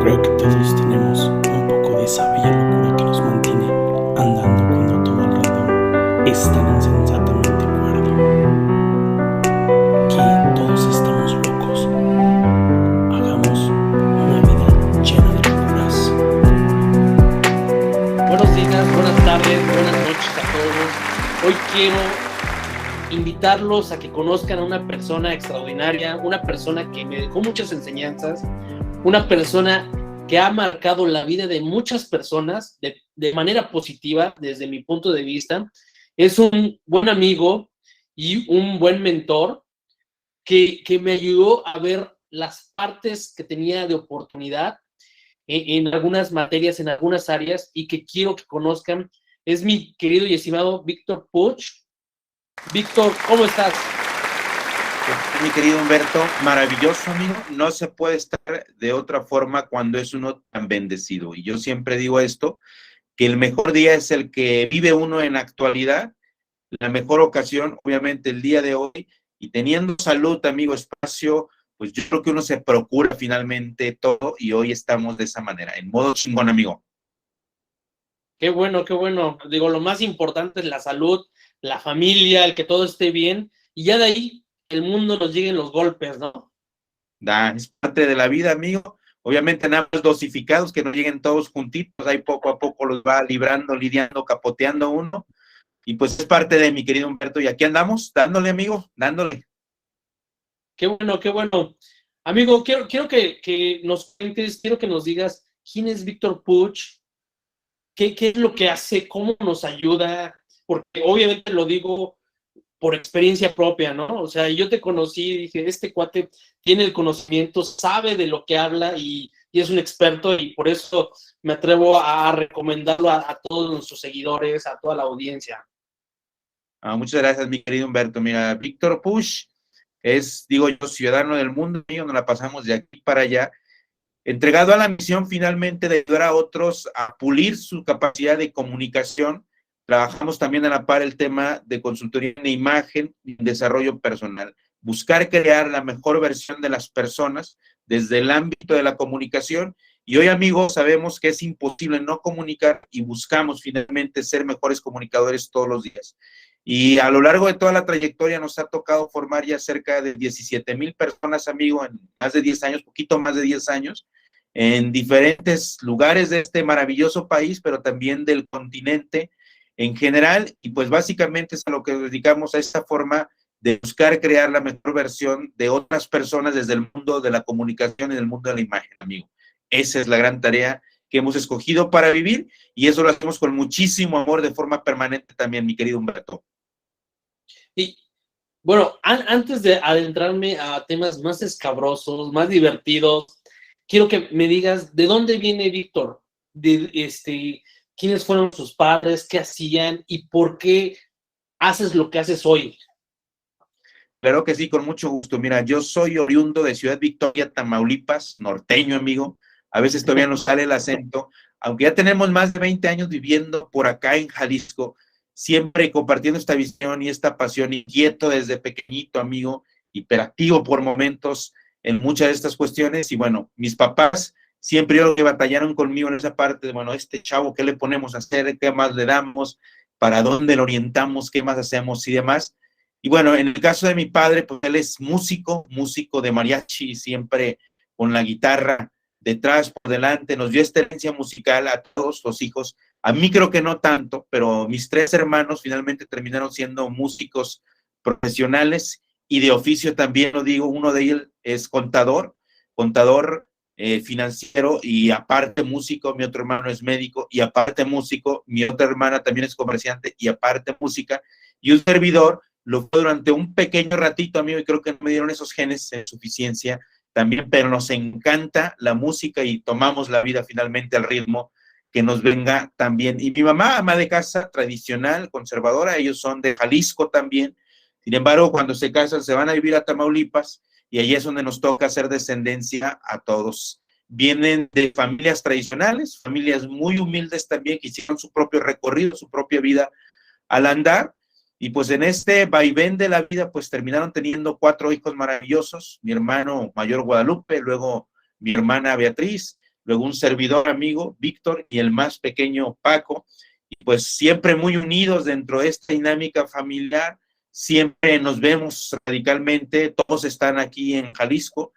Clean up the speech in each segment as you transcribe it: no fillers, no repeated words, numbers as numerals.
Creo que todos tenemos un poco de esa bella locura que nos mantiene andando cuando todo alrededor es tan insensatamente cuerdo. Que todos estamos locos. Hagamos una vida llena de locuras. Buenos días, buenas tardes, buenas noches a todos. Hoy quiero invitarlos a que conozcan a una persona extraordinaria, una persona que me dejó muchas enseñanzas, una persona que ha marcado la vida de muchas personas de manera positiva desde mi punto de vista. Es un buen amigo y un buen mentor que me ayudó a ver las partes que tenía de oportunidad en algunas materias, en algunas áreas, y que quiero que conozcan. Es mi querido y estimado Víctor Puch. Víctor, ¿cómo estás? Mi querido Humberto, maravilloso amigo, no se puede estar de otra forma cuando es uno tan bendecido. Y yo siempre digo esto, que el mejor día es el que vive uno en la actualidad, la mejor ocasión, obviamente, el día de hoy, y teniendo salud, amigo, espacio, pues yo creo que uno se procura finalmente todo, y hoy estamos de esa manera, en modo chingón, amigo. Qué bueno, qué bueno. Digo, lo más importante es la salud, la familia, el que todo esté bien, y ya de ahí el mundo nos lleguen los golpes, ¿no? Es parte de la vida, amigo. Obviamente nada más dosificados, que no lleguen todos juntitos, ahí poco a poco los va librando, lidiando, capoteando uno. Y pues es parte de mi querido Humberto. Y aquí andamos, dándole, amigo, dándole. Qué bueno, qué bueno. Amigo, quiero que nos cuentes, quiero que nos digas quién es Víctor Puch, qué es lo que hace, cómo nos ayuda, porque obviamente lo digo por experiencia propia, ¿no? O sea, yo te conocí y dije, este cuate tiene el conocimiento, sabe de lo que habla y es un experto, y por eso me atrevo a recomendarlo a todos nuestros seguidores, a toda la audiencia. Muchas gracias, mi querido Humberto. Mira, Víctor Puch es, digo yo, ciudadano del mundo, amigo, nos la pasamos de aquí para allá, entregado a la misión finalmente de ayudar a otros a pulir su capacidad de comunicación. Trabajamos también a la par el tema de consultoría de imagen y desarrollo personal. Buscar crear la mejor versión de las personas desde el ámbito de la comunicación. Y hoy, amigos, sabemos que es imposible no comunicar y buscamos finalmente ser mejores comunicadores todos los días. Y a lo largo de toda la trayectoria nos ha tocado formar ya cerca de 17,000 personas, amigo, en más de 10 años, poquito más de 10 años, en diferentes lugares de este maravilloso país, pero también del continente en general. Y pues básicamente es a lo que dedicamos, a esta forma de buscar crear la mejor versión de otras personas desde el mundo de la comunicación y del mundo de la imagen, amigo. Esa es la gran tarea que hemos escogido para vivir, y eso lo hacemos con muchísimo amor de forma permanente también, mi querido Humberto. Y bueno, antes de adentrarme a temas más escabrosos, más divertidos, quiero que me digas de dónde viene Víctor, quiénes fueron sus padres, qué hacían y por qué haces lo que haces hoy. Claro que sí, con mucho gusto. Mira, yo soy oriundo de Ciudad Victoria, Tamaulipas, norteño, amigo. A veces todavía nos sale el acento, aunque ya tenemos más de 20 años viviendo por acá en Jalisco, siempre compartiendo esta visión y esta pasión, inquieto desde pequeñito, amigo, hiperactivo por momentos en muchas de estas cuestiones. Y bueno, mis papás siempre yo que batallaron conmigo en esa parte de, bueno, este chavo, ¿qué le ponemos a hacer? ¿Qué más le damos? ¿Para dónde lo orientamos? ¿Qué más hacemos? Y demás. Y bueno, en el caso de mi padre, pues él es músico, músico de mariachi, siempre con la guitarra detrás, por delante, nos dio esta herencia musical a todos los hijos. A mí creo que no tanto, pero mis 3 hermanos finalmente terminaron siendo músicos profesionales y de oficio también, lo digo, uno de ellos es contador financiero, y aparte músico. Mi otro hermano es médico y aparte músico. Mi otra hermana también es comerciante y aparte música. Y un servidor lo fue durante un pequeño ratito, amigo, y creo que no me dieron esos genes en suficiencia también, pero nos encanta la música y tomamos la vida finalmente al ritmo que nos venga también. Y mi mamá, ama de casa, tradicional, conservadora, ellos son de Jalisco también. Sin embargo, cuando se casan, se van a vivir a Tamaulipas, y allí es donde nos toca hacer descendencia a todos. Vienen de familias tradicionales, familias muy humildes también, que hicieron su propio recorrido, su propia vida al andar. Y pues en este vaivén de la vida, pues terminaron teniendo 4 hijos maravillosos: mi hermano mayor Guadalupe, luego mi hermana Beatriz, luego un servidor amigo, Víctor, y el más pequeño, Paco, y pues siempre muy unidos dentro de esta dinámica familiar, siempre nos vemos radicalmente, todos están aquí en Jalisco,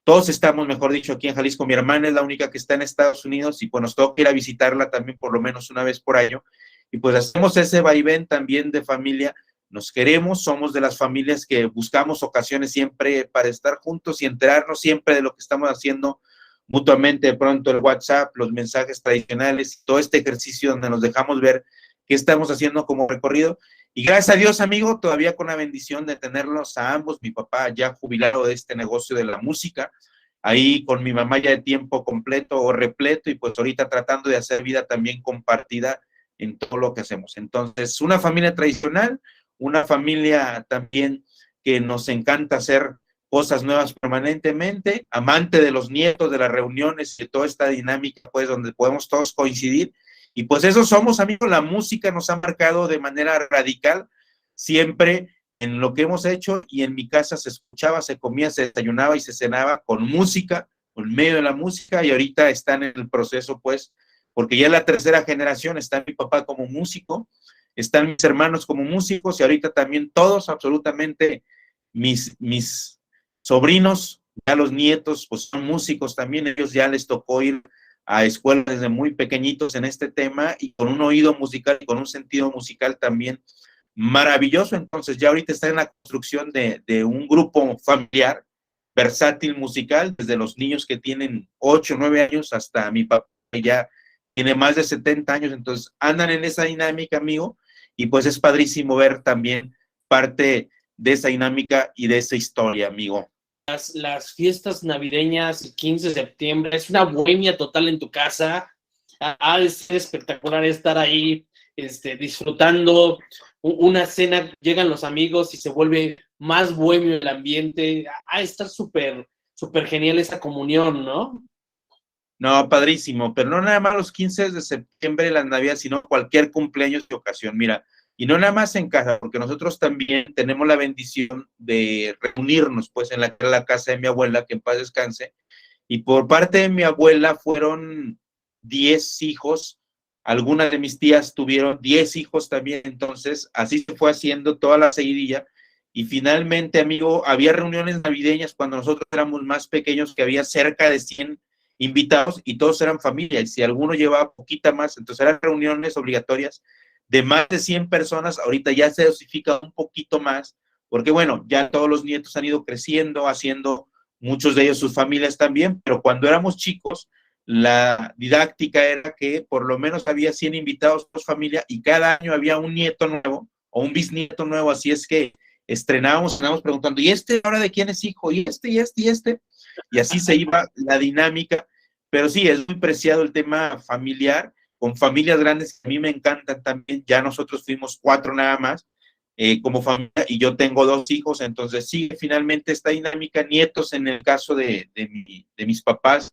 todos estamos, mejor dicho, aquí en Jalisco. Mi hermana es la única que está en Estados Unidos y pues nos toca ir a visitarla también por lo menos una vez por año. Y pues hacemos ese vaivén también de familia. Nos queremos, somos de las familias que buscamos ocasiones siempre para estar juntos y enterarnos siempre de lo que estamos haciendo mutuamente. De pronto el WhatsApp, los mensajes tradicionales, todo este ejercicio donde nos dejamos ver qué estamos haciendo como recorrido. Y gracias a Dios, amigo, todavía con la bendición de tenerlos a ambos, mi papá ya jubilado de este negocio de la música, ahí con mi mamá ya de tiempo completo o repleto, y pues ahorita tratando de hacer vida también compartida en todo lo que hacemos. Entonces, una familia tradicional, una familia también que nos encanta hacer cosas nuevas permanentemente, amante de los nietos, de las reuniones, de toda esta dinámica, pues, donde podemos todos coincidir. Y pues eso somos, amigos. La música nos ha marcado de manera radical siempre en lo que hemos hecho, y en mi casa se escuchaba, se comía, se desayunaba y se cenaba con música, por medio de la música, y ahorita están en el proceso, pues, porque ya es la tercera generación, está mi papá como músico, están mis hermanos como músicos, y ahorita también todos, absolutamente, mis sobrinos, ya los nietos, pues son músicos también, ellos ya les tocó ir a escuelas desde muy pequeñitos en este tema, y con un oído musical y con un sentido musical también maravilloso. Entonces ya ahorita está en la construcción de un grupo familiar versátil musical, desde los niños que tienen 8 o 9 años hasta mi papá, que ya tiene más de 70 años, entonces andan en esa dinámica, amigo, y pues es padrísimo ver también parte de esa dinámica y de esa historia, amigo. Las fiestas navideñas, el 15 de septiembre, es una bohemia total en tu casa. Ha de ser espectacular estar ahí disfrutando una cena, llegan los amigos y se vuelve más bohemio el ambiente. Ha de estar súper, súper genial esa comunión, ¿no? No, padrísimo, pero no nada más los 15 de septiembre, las navidades, sino cualquier cumpleaños de ocasión, mira, y no nada más en casa, porque nosotros también tenemos la bendición de reunirnos, pues, en la casa de mi abuela, que en paz descanse, y por parte de mi abuela fueron 10 hijos, algunas de mis tías tuvieron 10 hijos también, entonces así se fue haciendo toda la seguidilla, y finalmente, amigo, había reuniones navideñas cuando nosotros éramos más pequeños, que había cerca de 100 invitados y todos eran familia, y si alguno llevaba poquita más, entonces eran reuniones obligatorias de más de 100 personas. Ahorita ya se dosifica un poquito más, porque bueno, ya todos los nietos han ido creciendo, haciendo muchos de ellos sus familias también, pero cuando éramos chicos, la didáctica era que por lo menos había 100 invitados por familia, y cada año había un nieto nuevo o un bisnieto nuevo, así es que estrenábamos preguntando, ¿y ahora de quién es hijo? ¿Y este? Y así se iba la dinámica. Pero sí, es muy preciado el tema familiar, con familias grandes que a mí me encantan también. Ya nosotros fuimos 4 nada más como familia, y yo tengo 2 hijos, entonces sigue finalmente esta dinámica. Nietos, en el caso de mis papás,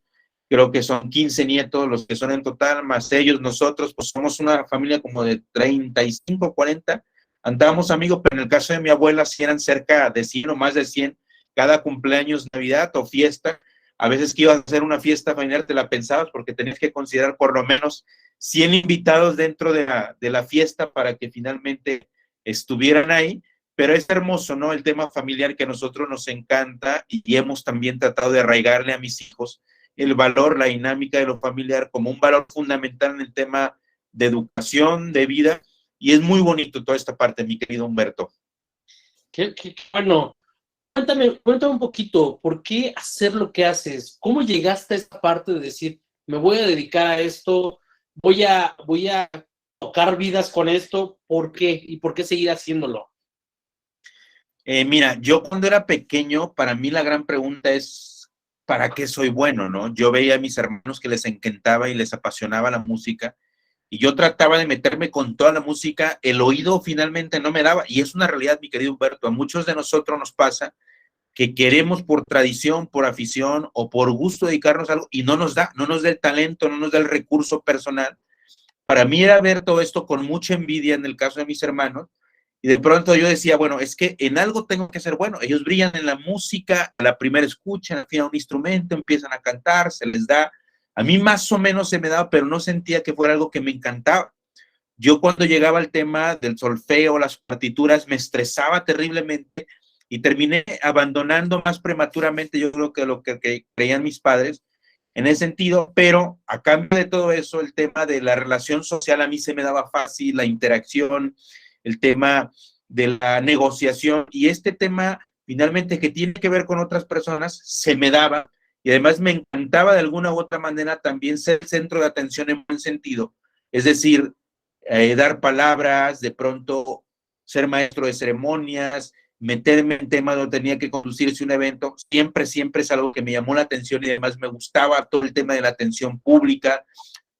creo que son 15 nietos los que son en total, más ellos, nosotros, pues somos una familia como de 35, 40, andamos, amigos, pero en el caso de mi abuela sí eran cerca de 100 o más de 100 cada cumpleaños, Navidad o fiesta. A veces que ibas a hacer una fiesta familiar te la pensabas, porque tenías que considerar por lo menos 100 invitados dentro de la fiesta para que finalmente estuvieran ahí. Pero es hermoso, ¿no? El tema familiar, que a nosotros nos encanta, y hemos también tratado de arraigarle a mis hijos el valor, la dinámica de lo familiar como un valor fundamental en el tema de educación, de vida, y es muy bonito toda esta parte, mi querido Humberto. Qué bueno. Cuéntame un poquito, ¿por qué hacer lo que haces? ¿Cómo llegaste a esta parte de decir, me voy a dedicar a esto, voy a tocar vidas con esto? ¿Por qué? ¿Y por qué seguir haciéndolo? Mira, yo cuando era pequeño, para mí la gran pregunta es, ¿para qué soy bueno, no? Yo veía a mis hermanos que les encantaba y les apasionaba la música, y yo trataba de meterme con toda la música, el oído finalmente no me daba, y es una realidad, mi querido Humberto. A muchos de nosotros nos pasa que queremos por tradición, por afición o por gusto dedicarnos a algo, y no nos da el talento, no nos da el recurso personal. Para mí era ver todo esto con mucha envidia en el caso de mis hermanos, y de pronto yo decía, bueno, es que en algo tengo que ser bueno. Ellos brillan en la música, a la primera escucha, al final un instrumento, empiezan a cantar, se les da, A mí más o menos se me daba, pero no sentía que fuera algo que me encantaba. Yo cuando llegaba al tema del solfeo, las partituras, me estresaba terriblemente y terminé abandonando más prematuramente, yo creo que lo que creían mis padres en ese sentido, pero a cambio de todo eso, el tema de la relación social a mí se me daba fácil, la interacción, el tema de la negociación y este tema finalmente que tiene que ver con otras personas, se me daba y además me encantaba de alguna u otra manera también ser centro de atención en buen sentido, es decir, dar palabras, de pronto ser maestro de ceremonias, meterme en temas donde tenía que conducirse un evento, siempre es algo que me llamó la atención y además me gustaba todo el tema de la atención pública,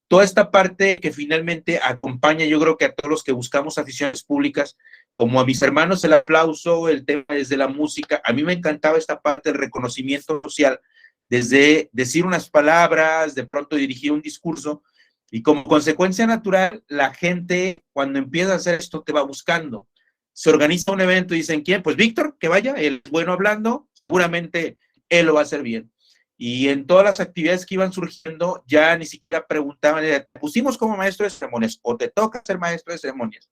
toda esta parte que finalmente acompaña, yo creo que a todos los que buscamos aficiones públicas, como a mis hermanos el aplauso, el tema desde la música, a mí me encantaba esta parte del reconocimiento social, desde decir unas palabras, de pronto dirigir un discurso, y como consecuencia natural, la gente cuando empieza a hacer esto te va buscando. Se organiza un evento y dicen, ¿quién? Pues Víctor, que vaya, él es bueno hablando, seguramente él lo va a hacer bien. Y en todas las actividades que iban surgiendo, ya ni siquiera preguntaban, te pusimos como maestro de ceremonias o te toca ser maestro de ceremonias.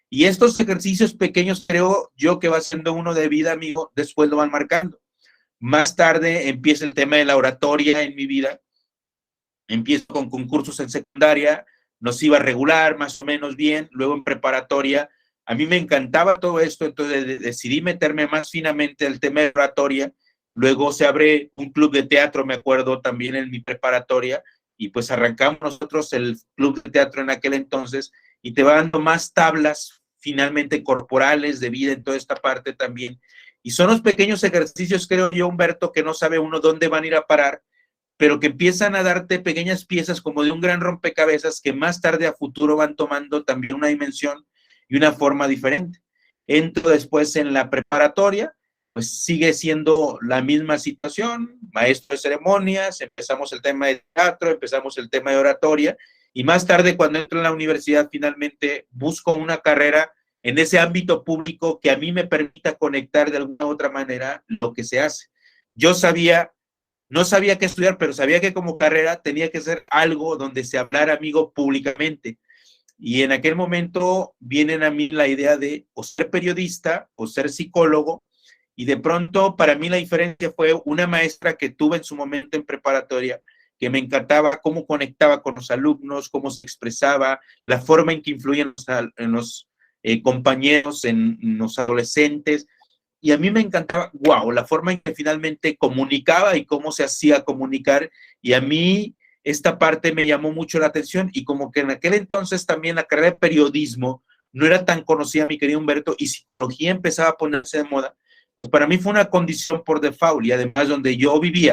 Y estos ejercicios pequeños, creo yo que va siendo uno de vida, amigo, después lo van marcando. Más tarde empieza el tema de la oratoria en mi vida. Empiezo con concursos en secundaria, nos iba regular, más o menos bien, luego en preparatoria. A mí me encantaba todo esto, entonces decidí meterme más finamente al tema de oratoria. Luego se abre un club de teatro, me acuerdo, también en mi preparatoria, y pues arrancamos nosotros el club de teatro en aquel entonces, y te va dando más tablas finalmente corporales de vida en toda esta parte también. Y son los pequeños ejercicios, creo yo, Humberto, que no sabe uno dónde van a ir a parar, pero que empiezan a darte pequeñas piezas como de un gran rompecabezas que más tarde a futuro van tomando también una dimensión y una forma diferente. Entro después en la preparatoria, pues sigue siendo la misma situación, maestro de ceremonias, empezamos el tema de teatro, empezamos el tema de oratoria, y más tarde cuando entro en la universidad finalmente busco una carrera en ese ámbito público que a mí me permita conectar de alguna u otra manera lo que se hace. Yo no sabía qué estudiar, pero sabía que como carrera tenía que ser algo donde se hablara, amigo, públicamente. Y en aquel momento vienen a mí la idea de o ser periodista o ser psicólogo. Y de pronto para mí la diferencia fue una maestra que tuve en su momento en preparatoria, que me encantaba cómo conectaba con los alumnos, cómo se expresaba, la forma en que influían en los compañeros, en los adolescentes. Y a mí me encantaba, wow, la forma en que finalmente comunicaba y cómo se hacía comunicar. Y a mí esta parte me llamó mucho la atención y como que en aquel entonces también la carrera de periodismo no era tan conocida, mi querido Humberto, y psicología empezaba a ponerse de moda. Pues para mí fue una condición por default y además donde yo vivía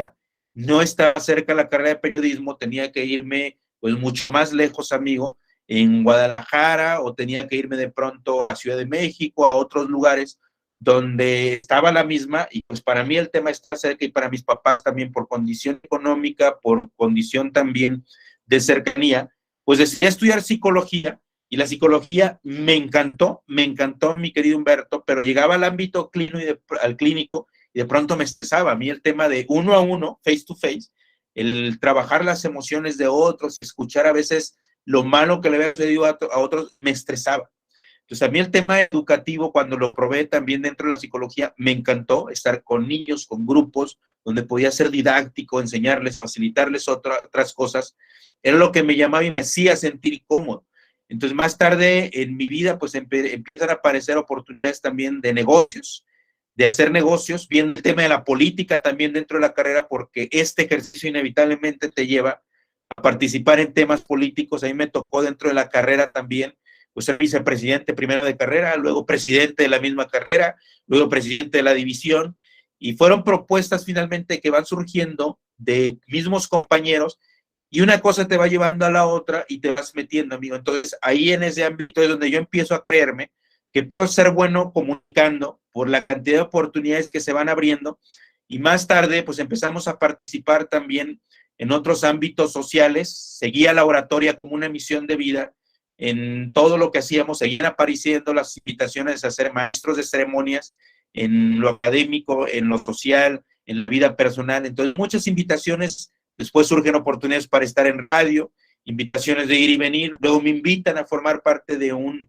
no estaba cerca de la carrera de periodismo, tenía que irme pues mucho más lejos, amigo, en Guadalajara o tenía que irme de pronto a Ciudad de México, a otros lugares donde estaba la misma, y pues para mí el tema está cerca y para mis papás también por condición económica, por condición también de cercanía, pues decidí estudiar psicología y la psicología me encantó, mi querido Humberto, pero llegaba al ámbito al clínico y de pronto me estresaba. A mí el tema de uno a uno, face to face, el trabajar las emociones de otros, escuchar a veces lo malo que le había sucedido a otros, me estresaba. Entonces, a mí el tema educativo, cuando lo probé también dentro de la psicología, me encantó estar con niños, con grupos, donde podía ser didáctico, enseñarles, facilitarles otras cosas. Era lo que me llamaba y me hacía sentir cómodo. Entonces, más tarde en mi vida, pues empiezan a aparecer oportunidades también de negocios, de hacer negocios, viendo el tema de la política también dentro de la carrera, porque este ejercicio inevitablemente te lleva a participar en temas políticos. A mí me tocó dentro de la carrera también pues ser vicepresidente primero de carrera, luego presidente de la misma carrera, luego presidente de la división, y fueron propuestas finalmente que van surgiendo de mismos compañeros, y una cosa te va llevando a la otra y te vas metiendo, amigo. Entonces, ahí en ese ámbito es donde yo empiezo a creerme que puedo ser bueno comunicando por la cantidad de oportunidades que se van abriendo, y más tarde, pues empezamos a participar también en otros ámbitos sociales, seguía la oratoria como una misión de vida. En todo lo que hacíamos, seguían apareciendo las invitaciones a ser maestros de ceremonias en lo académico, en lo social, en la vida personal. Entonces, muchas invitaciones después surgen oportunidades para estar en radio, invitaciones de ir y venir, luego me invitan a formar parte de un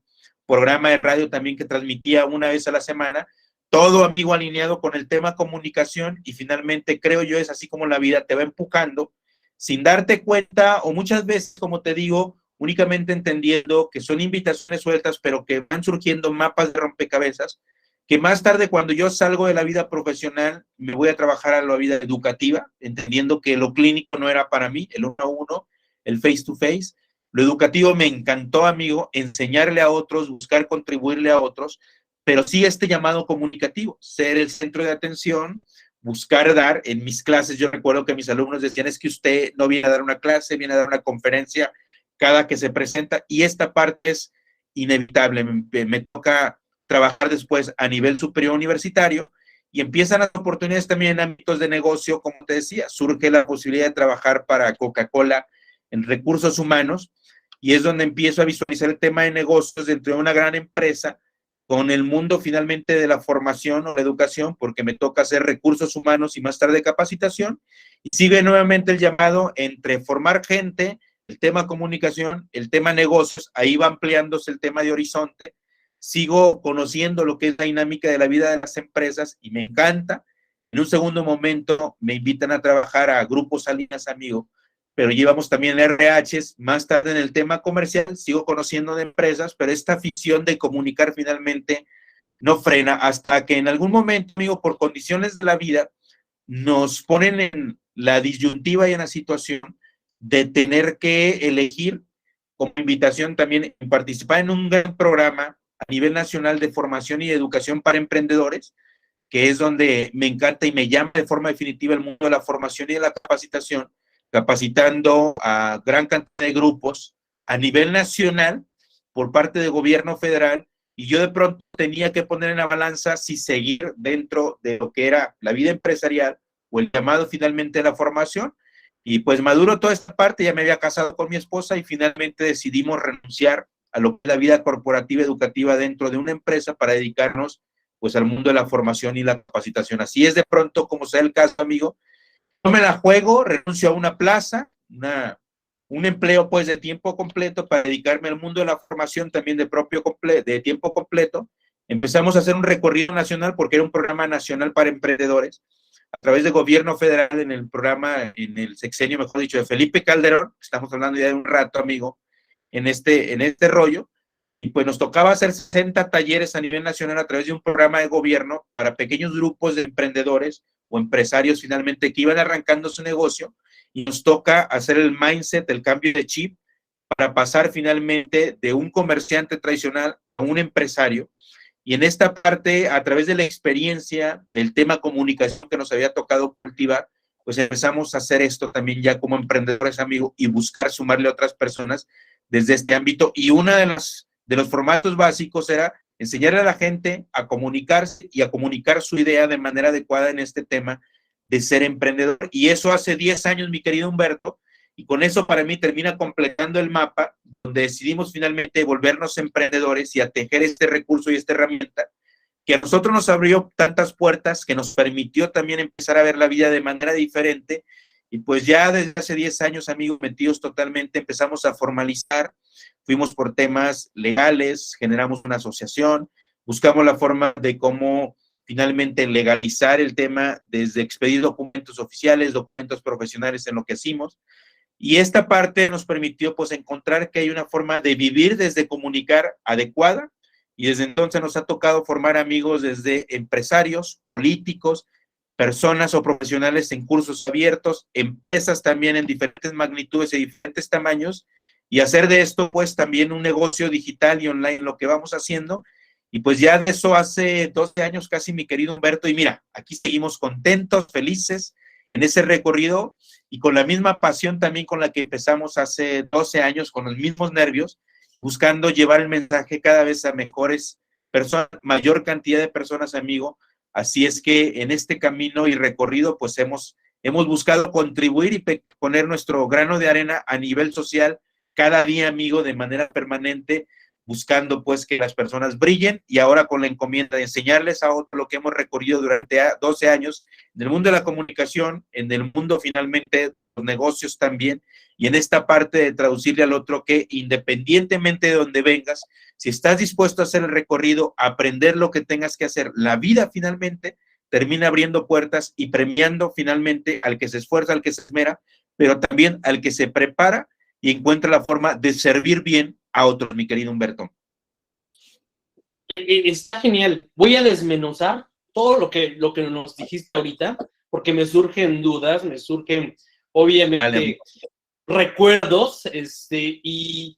programa de radio también que transmitía una vez a la semana, todo amigo alineado con el tema comunicación, y finalmente creo yo es así como la vida te va empujando sin darte cuenta, o muchas veces, como te digo, únicamente entendiendo que son invitaciones sueltas, pero que van surgiendo mapas de rompecabezas, que más tarde cuando yo salgo de la vida profesional me voy a trabajar a la vida educativa, entendiendo que lo clínico no era para mí, el uno a uno, el face to face. Lo educativo me encantó, amigo, enseñarle a otros, buscar contribuirle a otros, pero sí este llamado comunicativo, ser el centro de atención, buscar dar. En mis clases yo recuerdo que mis alumnos decían, es que usted no viene a dar una clase, viene a dar una conferencia cada que se presenta, y esta parte es inevitable. Me toca trabajar después a nivel superior universitario, y empiezan las oportunidades también en ámbitos de negocio, como te decía, surge la posibilidad de trabajar para Coca-Cola en recursos humanos, y es donde empiezo a visualizar el tema de negocios dentro de una gran empresa, con el mundo finalmente de la formación o la educación, porque me toca hacer recursos humanos y más tarde capacitación, y sigue nuevamente el llamado entre formar gente, el tema comunicación, el tema negocios, ahí va ampliándose el tema de horizonte, sigo conociendo lo que es la dinámica de la vida de las empresas y me encanta. En un segundo momento me invitan a trabajar a Grupos Salinas, amigo, pero llevamos también RHs, más tarde en el tema comercial, sigo conociendo de empresas, pero esta afición de comunicar finalmente no frena hasta que en algún momento, amigo, por condiciones de la vida, nos ponen en la disyuntiva y en la situación de tener que elegir como invitación también en participar en un gran programa a nivel nacional de formación y educación para emprendedores, que es donde me encanta y me llama de forma definitiva el mundo de la formación y de la capacitación, capacitando a gran cantidad de grupos a nivel nacional por parte del gobierno federal, y yo de pronto tenía que poner en la balanza si seguir dentro de lo que era la vida empresarial o el llamado finalmente de la formación. Y pues maduro toda esta parte, ya me había casado con mi esposa y finalmente decidimos renunciar a lo que es la vida corporativa educativa dentro de una empresa para dedicarnos pues al mundo de la formación y la capacitación. Así es de pronto como sea el caso, amigo. No me la juego, renuncio a una plaza, un empleo pues de tiempo completo para dedicarme al mundo de la formación también de tiempo completo. Empezamos a hacer un recorrido nacional porque era un programa nacional para emprendedores a través del gobierno federal en el programa, en el sexenio, mejor dicho, de Felipe Calderón. Estamos hablando ya de un rato, amigo, en este rollo. Y pues nos tocaba hacer 60 talleres a nivel nacional a través de un programa de gobierno para pequeños grupos de emprendedores o empresarios finalmente que iban arrancando su negocio, y nos toca hacer el mindset, el cambio de chip para pasar finalmente de un comerciante tradicional a un empresario. Y en esta parte, a través de la experiencia del tema comunicación que nos había tocado cultivar, pues empezamos a hacer esto también ya como emprendedores, amigos, y buscar sumarle a otras personas desde este ámbito. Y una de los formatos básicos era enseñarle a la gente a comunicarse y a comunicar su idea de manera adecuada en este tema de ser emprendedor. Y eso hace 10 años, mi querido Humberto, y con eso para mí termina completando el mapa, donde decidimos finalmente volvernos emprendedores y a tejer este recurso y esta herramienta que a nosotros nos abrió tantas puertas, que nos permitió también empezar a ver la vida de manera diferente. Y pues ya desde hace 10 años, amigos, metidos totalmente, empezamos a formalizar, fuimos por temas legales, generamos una asociación, buscamos la forma de cómo finalmente legalizar el tema, desde expedir documentos oficiales, documentos profesionales en lo que hicimos. Y esta parte nos permitió pues encontrar que hay una forma de vivir desde comunicar adecuada, y desde entonces nos ha tocado formar amigos desde empresarios, políticos, personas o profesionales en cursos abiertos, empresas también en diferentes magnitudes y diferentes tamaños, y hacer de esto pues también un negocio digital y online, lo que vamos haciendo. Y pues ya de eso hace 12 años casi, mi querido Humberto, y mira, aquí seguimos contentos, felices en ese recorrido, y con la misma pasión también con la que empezamos hace 12 años, con los mismos nervios, buscando llevar el mensaje cada vez a mejores personas, mayor cantidad de personas, amigo. Así es que en este camino y recorrido, pues hemos buscado contribuir y poner nuestro grano de arena a nivel social cada día, amigo, de manera permanente, buscando pues que las personas brillen, y ahora con la encomienda de enseñarles a otros lo que hemos recorrido durante 12 años en el mundo de la comunicación, en el mundo finalmente los negocios también, y en esta parte de traducirle al otro que independientemente de donde vengas, si estás dispuesto a hacer el recorrido, a aprender lo que tengas que hacer, la vida finalmente termina abriendo puertas y premiando finalmente al que se esfuerza, al que se esmera, pero también al que se prepara y encuentra la forma de servir bien a otros, mi querido Humberto. Está genial. Voy a desmenuzar todo lo que nos dijiste ahorita, porque me surgen dudas, me surgen, obviamente, recuerdos, y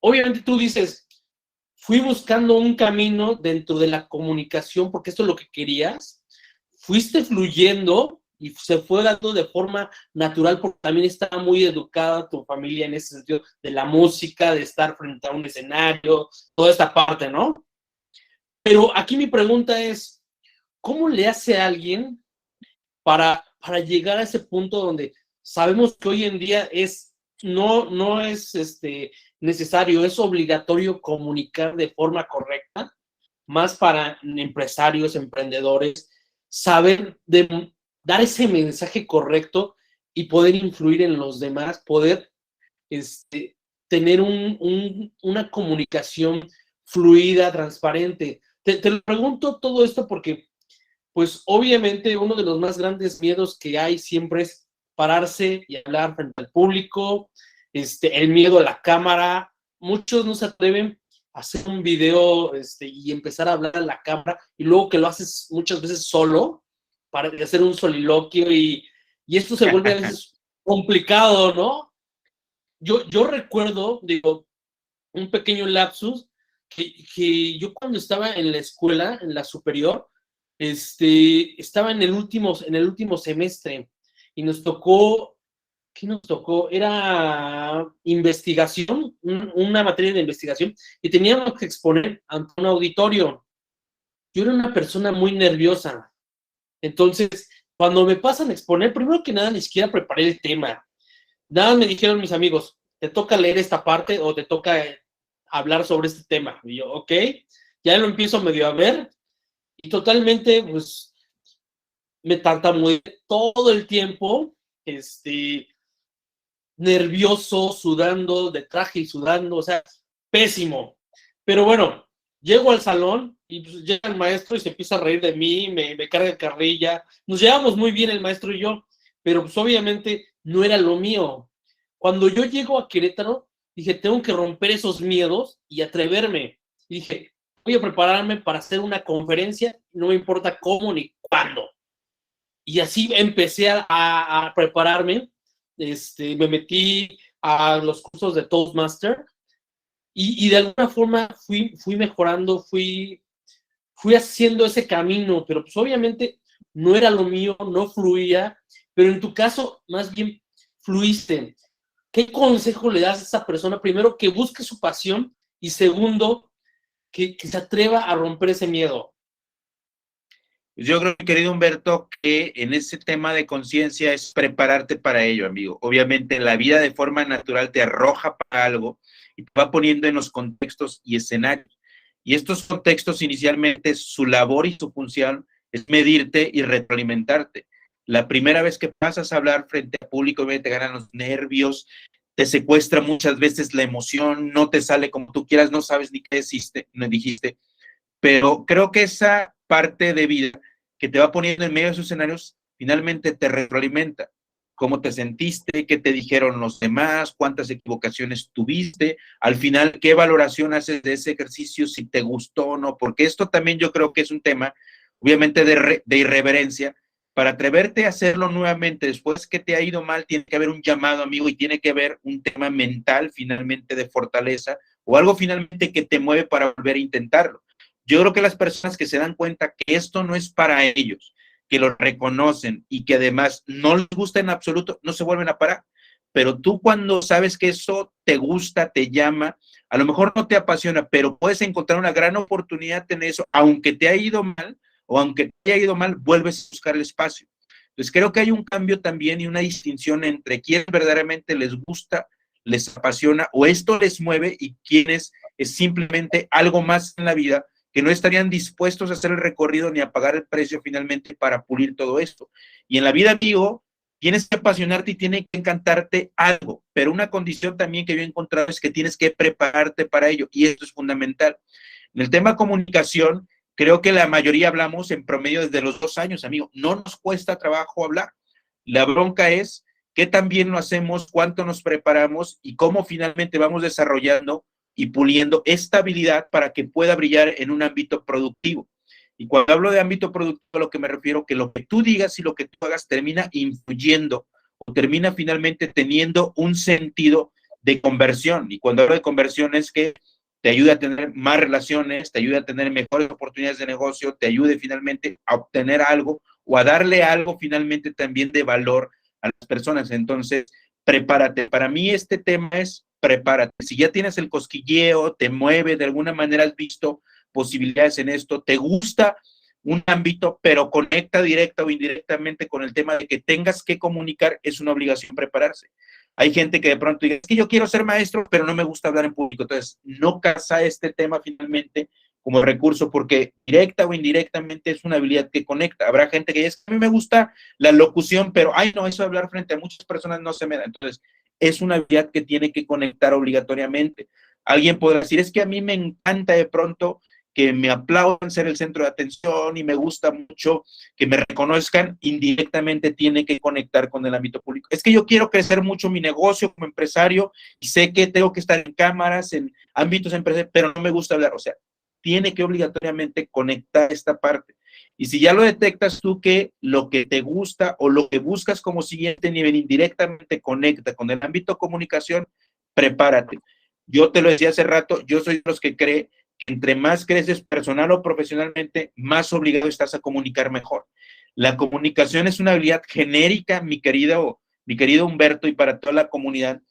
obviamente tú dices, fui buscando un camino dentro de la comunicación, porque esto es lo que querías, fuiste fluyendo y se fue dando de forma natural, porque también estaba muy educada tu familia en ese sentido, de la música, de estar frente a un escenario, toda esta parte, ¿no? Pero aquí mi pregunta es, ¿cómo le hace a alguien para llegar a ese punto donde sabemos que hoy en día no es necesario, es obligatorio comunicar de forma correcta, más para empresarios, emprendedores, saber dar ese mensaje correcto y poder influir en los demás, poder tener una comunicación fluida, transparente? Te lo pregunto todo esto porque, pues, obviamente uno de los más grandes miedos que hay siempre es pararse y hablar frente al público, el miedo a la cámara. Muchos no se atreven a hacer un video y empezar a hablar a la cámara, y luego que lo haces muchas veces solo, para hacer un soliloquio, y esto se vuelve a veces complicado, ¿no? Yo recuerdo, digo, un pequeño lapsus, que yo cuando estaba en la escuela, en la superior, estaba en el último semestre, y nos tocó, ¿qué nos tocó? Era investigación, una materia de investigación, y teníamos que exponer ante un auditorio. Yo era una persona muy nerviosa, entonces, cuando me pasan a exponer, primero que nada, ni siquiera preparé el tema. Nada, me dijeron mis amigos, te toca leer esta parte o te toca hablar sobre este tema. Y yo, ok, ya lo empiezo medio a ver, y totalmente, pues, me tartamudeé todo el tiempo, nervioso, sudando, de traje y sudando, o sea, pésimo. Pero bueno, llego al salón y pues llega el maestro y se empieza a reír de mí, me carga carrilla. Nos llevamos muy bien el maestro y yo, pero pues obviamente no era lo mío. Cuando yo llego a Querétaro, dije, tengo que romper esos miedos y atreverme. Y dije, voy a prepararme para hacer una conferencia, no me importa cómo ni cuándo. Y así empecé a prepararme. Me metí a los cursos de Toastmaster, y de alguna forma fui mejorando, fui haciendo ese camino, pero pues obviamente no era lo mío, no fluía, pero en tu caso más bien fluiste. ¿Qué consejo le das a esa persona? Primero, que busque su pasión, y segundo, que se atreva a romper ese miedo. Yo creo, querido Humberto, que en ese tema de conciencia es prepararte para ello, amigo. Obviamente la vida de forma natural te arroja para algo y te va poniendo en los contextos y escenarios. Y estos contextos inicialmente, su labor y su función es medirte y retroalimentarte. La primera vez que pasas a hablar frente al público, te ganan los nervios, te secuestra muchas veces la emoción, no te sale como tú quieras, no sabes ni qué dijiste, pero creo que esa parte de vida que te va poniendo en medio de esos escenarios, finalmente te retroalimenta. ¿Cómo te sentiste? ¿Qué te dijeron los demás? ¿Cuántas equivocaciones tuviste? Al final, ¿qué valoración haces de ese ejercicio? Si te gustó o no, porque esto también yo creo que es un tema, obviamente, de irreverencia. Para atreverte a hacerlo nuevamente, después que te ha ido mal, tiene que haber un llamado, amigo, y tiene que haber un tema mental, finalmente, de fortaleza, o algo finalmente que te mueve para volver a intentarlo. Yo creo que las personas que se dan cuenta que esto no es para ellos, que lo reconocen y que además no les gusta en absoluto, no se vuelven a parar. Pero tú, cuando sabes que eso te gusta, te llama, a lo mejor no te apasiona, pero puedes encontrar una gran oportunidad en eso, aunque te haya ido mal, o aunque te haya ido mal, vuelves a buscar el espacio. Entonces creo que hay un cambio también y una distinción entre quienes verdaderamente les gusta, les apasiona, o esto les mueve, y quienes es simplemente algo más en la vida, que no estarían dispuestos a hacer el recorrido ni a pagar el precio finalmente para pulir todo esto. Y en la vida, amigo, tienes que apasionarte y tiene que encantarte algo, pero una condición también que yo he encontrado es que tienes que prepararte para ello, y esto es fundamental. En el tema comunicación, creo que la mayoría hablamos en promedio desde los 2 años, amigo. No nos cuesta trabajo hablar. La bronca es qué tan bien lo hacemos, cuánto nos preparamos y cómo finalmente vamos desarrollando y puliendo esta habilidad para que pueda brillar en un ámbito productivo. Y cuando hablo de ámbito productivo, a lo que me refiero que lo que tú digas y lo que tú hagas termina influyendo o termina finalmente teniendo un sentido de conversión. Y cuando hablo de conversión es que te ayuda a tener más relaciones, te ayuda a tener mejores oportunidades de negocio, te ayude finalmente a obtener algo o a darle algo finalmente también de valor a las personas. Entonces, prepárate. Para mí este tema es prepárate. Si ya tienes el cosquilleo, te mueve, de alguna manera has visto posibilidades en esto, te gusta un ámbito, pero conecta directa o indirectamente con el tema de que tengas que comunicar, es una obligación prepararse. Hay gente que de pronto dice, es que yo quiero ser maestro, pero no me gusta hablar en público. Entonces, no casa este tema finalmente como recurso, porque directa o indirectamente es una habilidad que conecta. Habrá gente que dice, a mí me gusta la locución, pero, ay, no, eso de hablar frente a muchas personas no se me da. Entonces, es una habilidad que tiene que conectar obligatoriamente. Alguien podrá decir, es que a mí me encanta de pronto que me aplaudan ser el centro de atención y me gusta mucho que me reconozcan, indirectamente tiene que conectar con el ámbito público. Es que yo quiero crecer mucho mi negocio como empresario y sé que tengo que estar en cámaras, en ámbitos empresariales, pero no me gusta hablar. O sea, tiene que obligatoriamente conectar esta parte. Y si ya lo detectas tú que lo que te gusta o lo que buscas como siguiente nivel indirectamente conecta con el ámbito comunicación, prepárate. Yo te lo decía hace rato, yo soy de los que cree entre más creces personal o profesionalmente, más obligado estás a comunicar mejor. La comunicación es una habilidad genérica, mi querido Humberto, y para toda la comunidad,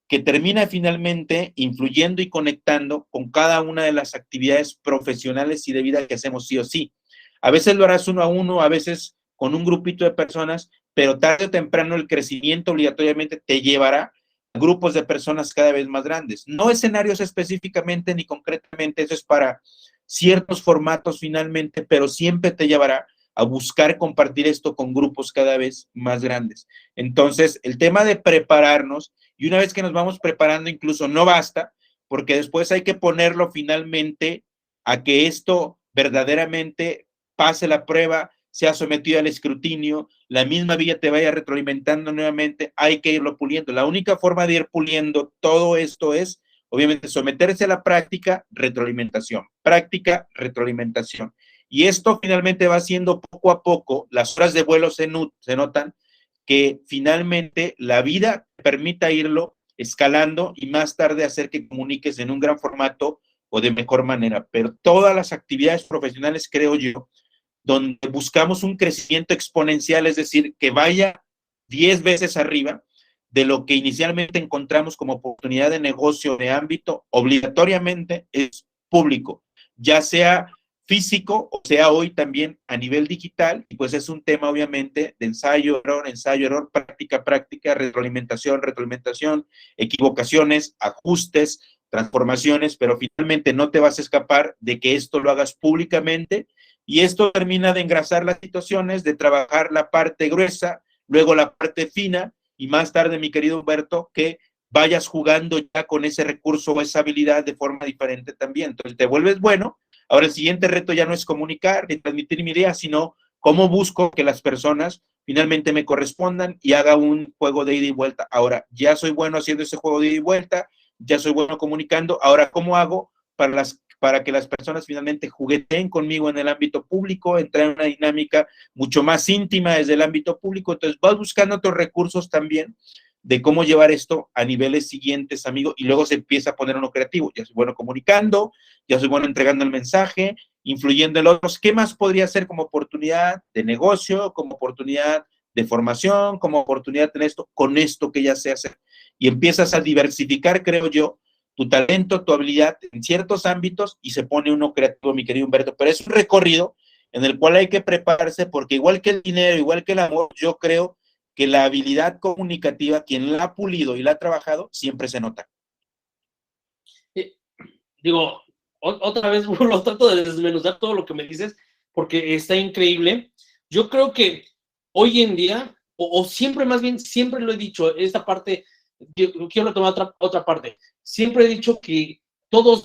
que termina finalmente influyendo y conectando con cada una de las actividades profesionales y de vida que hacemos sí o sí. A veces lo harás uno a uno, a veces con un grupito de personas, pero tarde o temprano el crecimiento obligatoriamente te llevará grupos de personas cada vez más grandes. No escenarios específicamente ni concretamente, eso es para ciertos formatos finalmente, pero siempre te llevará a buscar compartir esto con grupos cada vez más grandes. Entonces, el tema de prepararnos, y una vez que nos vamos preparando, incluso no basta, porque después hay que ponerlo finalmente a que esto verdaderamente pase la prueba, sea sometido al escrutinio, la misma vía te vaya retroalimentando nuevamente, hay que irlo puliendo. La única forma de ir puliendo todo esto es, obviamente, someterse a la práctica, retroalimentación, práctica, retroalimentación. Y esto finalmente va haciendo poco a poco, las horas de vuelo se notan, que finalmente la vida te permita irlo escalando y más tarde hacer que comuniques en un gran formato o de mejor manera. Pero todas las actividades profesionales, creo yo, donde buscamos un crecimiento exponencial, es decir, que vaya 10 veces arriba de lo que inicialmente encontramos como oportunidad de negocio de ámbito, obligatoriamente es público, ya sea físico o sea hoy también a nivel digital, y pues es un tema obviamente de ensayo, error, práctica, retroalimentación, equivocaciones, ajustes, transformaciones, pero finalmente no te vas a escapar de que esto lo hagas públicamente. Y esto termina de engrasar las situaciones, de trabajar la parte gruesa, luego la parte fina, y más tarde, mi querido Humberto, que vayas jugando ya con ese recurso o esa habilidad de forma diferente también. Entonces te vuelves bueno. Ahora el siguiente reto ya no es comunicar ni transmitir mi idea, sino cómo busco que las personas finalmente me correspondan y haga un juego de ida y vuelta. Ahora ya soy bueno haciendo ese juego de ida y vuelta, ya soy bueno comunicando. Ahora, ¿cómo hago para que las personas finalmente jugueteen conmigo en el ámbito público, entrar en una dinámica mucho más íntima desde el ámbito público? Entonces vas buscando otros recursos también de cómo llevar esto a niveles siguientes, amigo, y luego se empieza a poner uno creativo. Ya soy bueno comunicando, ya soy bueno entregando el mensaje, influyendo en otros. ¿Qué más podría ser como oportunidad de negocio, como oportunidad de formación, como oportunidad en esto, con esto que ya sé hacer? Y empiezas a diversificar, creo yo, tu talento, tu habilidad en ciertos ámbitos y se pone uno creativo, mi querido Humberto. Pero es un recorrido en el cual hay que prepararse porque igual que el dinero, igual que el amor, yo creo que la habilidad comunicativa, quien la ha pulido y la ha trabajado, siempre se nota. Digo, otra vez lo trato de desmenuzar todo lo que me dices porque está increíble. Yo creo que hoy en día o siempre, más bien, siempre lo he dicho, esta parte, yo quiero tomar otra parte, siempre he dicho que todos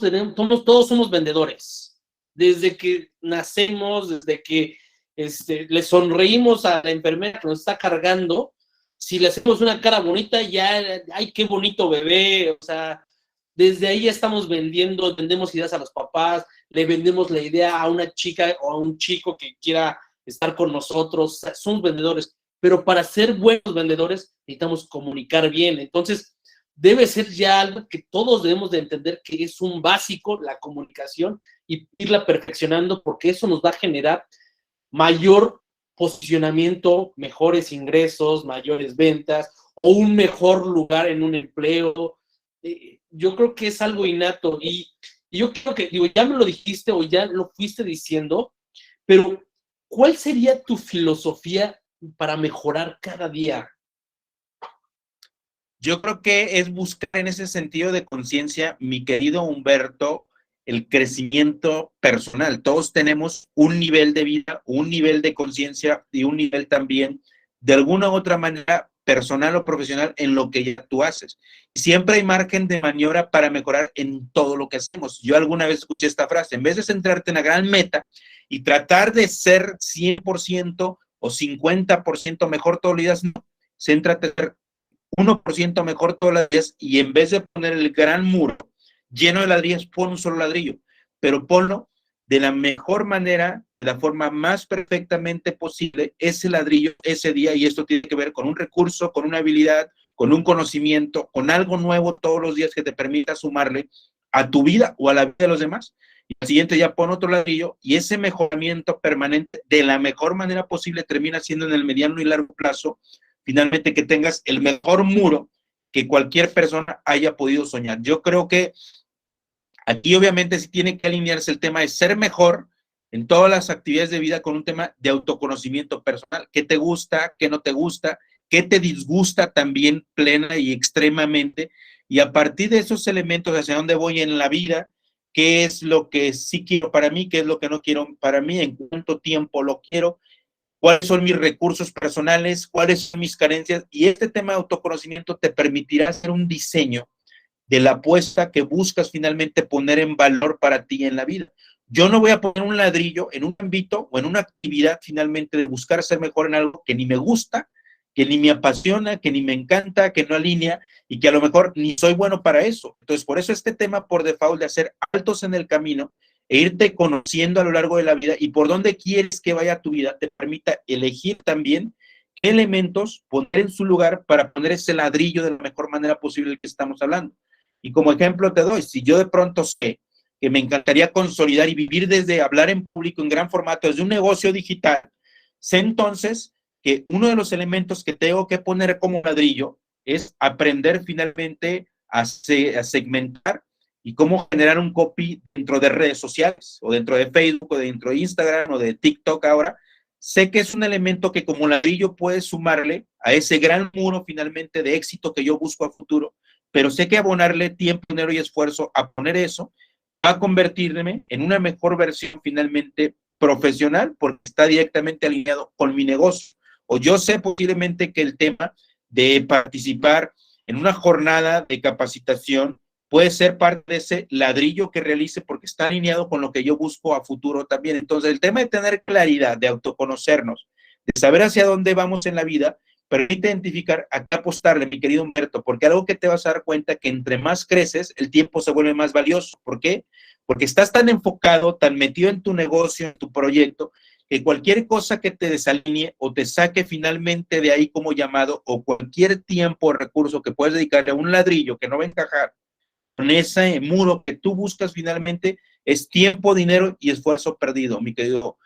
somos vendedores, desde que nacemos, desde que le sonreímos a la enfermera que nos está cargando, si le hacemos una cara bonita, ya, ay, qué bonito bebé, o sea, desde ahí ya estamos vendemos ideas a los papás, le vendemos la idea a una chica o a un chico que quiera estar con nosotros, o sea, somos vendedores, pero para ser buenos vendedores necesitamos comunicar bien, entonces debe ser ya algo que todos debemos de entender que es un básico, la comunicación, y irla perfeccionando porque eso nos va a generar mayor posicionamiento, mejores ingresos, mayores ventas o un mejor lugar en un empleo. Yo creo que es algo innato y yo creo que, digo, ya me lo dijiste o ya lo fuiste diciendo, pero ¿cuál sería tu filosofía para mejorar cada día? Yo creo que es buscar en ese sentido de conciencia, mi querido Humberto, el crecimiento personal. Todos tenemos un nivel de vida, un nivel de conciencia y un nivel también, de alguna u otra manera, personal o profesional en lo que ya tú haces. Siempre hay margen de maniobra para mejorar en todo lo que hacemos. Yo alguna vez escuché esta frase, en vez de centrarte en la gran meta y tratar de ser 100% o 50% mejor todos los días, no, céntrate en ser 1% mejor todos los días y en vez de poner el gran muro lleno de ladrillos, pon un solo ladrillo, pero ponlo de la mejor manera, de la forma más perfectamente posible, ese ladrillo, ese día, y esto tiene que ver con un recurso, con una habilidad, con un conocimiento, con algo nuevo todos los días que te permita sumarle a tu vida o a la vida de los demás. Y al siguiente ya pon otro ladrillo y ese mejoramiento permanente de la mejor manera posible termina siendo en el mediano y largo plazo finalmente que tengas el mejor muro que cualquier persona haya podido soñar. Yo creo que aquí obviamente sí tiene que alinearse el tema de ser mejor en todas las actividades de vida con un tema de autoconocimiento personal. ¿Qué te gusta? ¿Qué no te gusta? ¿Qué te disgusta también plena y extremadamente? Y a partir de esos elementos, hacia dónde voy en la vida, qué es lo que sí quiero para mí, qué es lo que no quiero para mí, en cuánto tiempo lo quiero, cuáles son mis recursos personales, cuáles son mis carencias. Y este tema de autoconocimiento te permitirá hacer un diseño de la apuesta que buscas finalmente poner en valor para ti en la vida. Yo no voy a poner un ladrillo en un ámbito o en una actividad finalmente de buscar ser mejor en algo que ni me gusta, que ni me apasiona, que ni me encanta, que no alinea y que a lo mejor ni soy bueno para eso. Entonces, por eso este tema por default de hacer altos en el camino e irte conociendo a lo largo de la vida y por dónde quieres que vaya tu vida, te permita elegir también qué elementos poner en su lugar para poner ese ladrillo de la mejor manera posible del que estamos hablando. Y como ejemplo te doy, si yo de pronto sé que me encantaría consolidar y vivir desde hablar en público en gran formato, desde un negocio digital, sé entonces que uno de los elementos que tengo que poner como ladrillo es aprender finalmente a segmentar y cómo generar un copy dentro de redes sociales o dentro de Facebook o dentro de Instagram o de TikTok ahora. Sé que es un elemento que como ladrillo puede sumarle a ese gran muro finalmente de éxito que yo busco a futuro, pero sé que abonarle tiempo, dinero y esfuerzo a poner eso va a convertirme en una mejor versión finalmente profesional porque está directamente alineado con mi negocio. O yo sé posiblemente que el tema de participar en una jornada de capacitación puede ser parte de ese ladrillo que realice porque está alineado con lo que yo busco a futuro también. Entonces, el tema de tener claridad, de autoconocernos, de saber hacia dónde vamos en la vida, permite identificar a qué apostarle, mi querido Humberto, porque algo que te vas a dar cuenta que entre más creces, el tiempo se vuelve más valioso. ¿Por qué? Porque estás tan enfocado, tan metido en tu negocio, en tu proyecto, que cualquier cosa que te desalinee o te saque finalmente de ahí como llamado, o cualquier tiempo o recurso que puedes dedicarle a un ladrillo que no va a encajar con ese muro que tú buscas finalmente, es tiempo, dinero y esfuerzo perdido, mi querido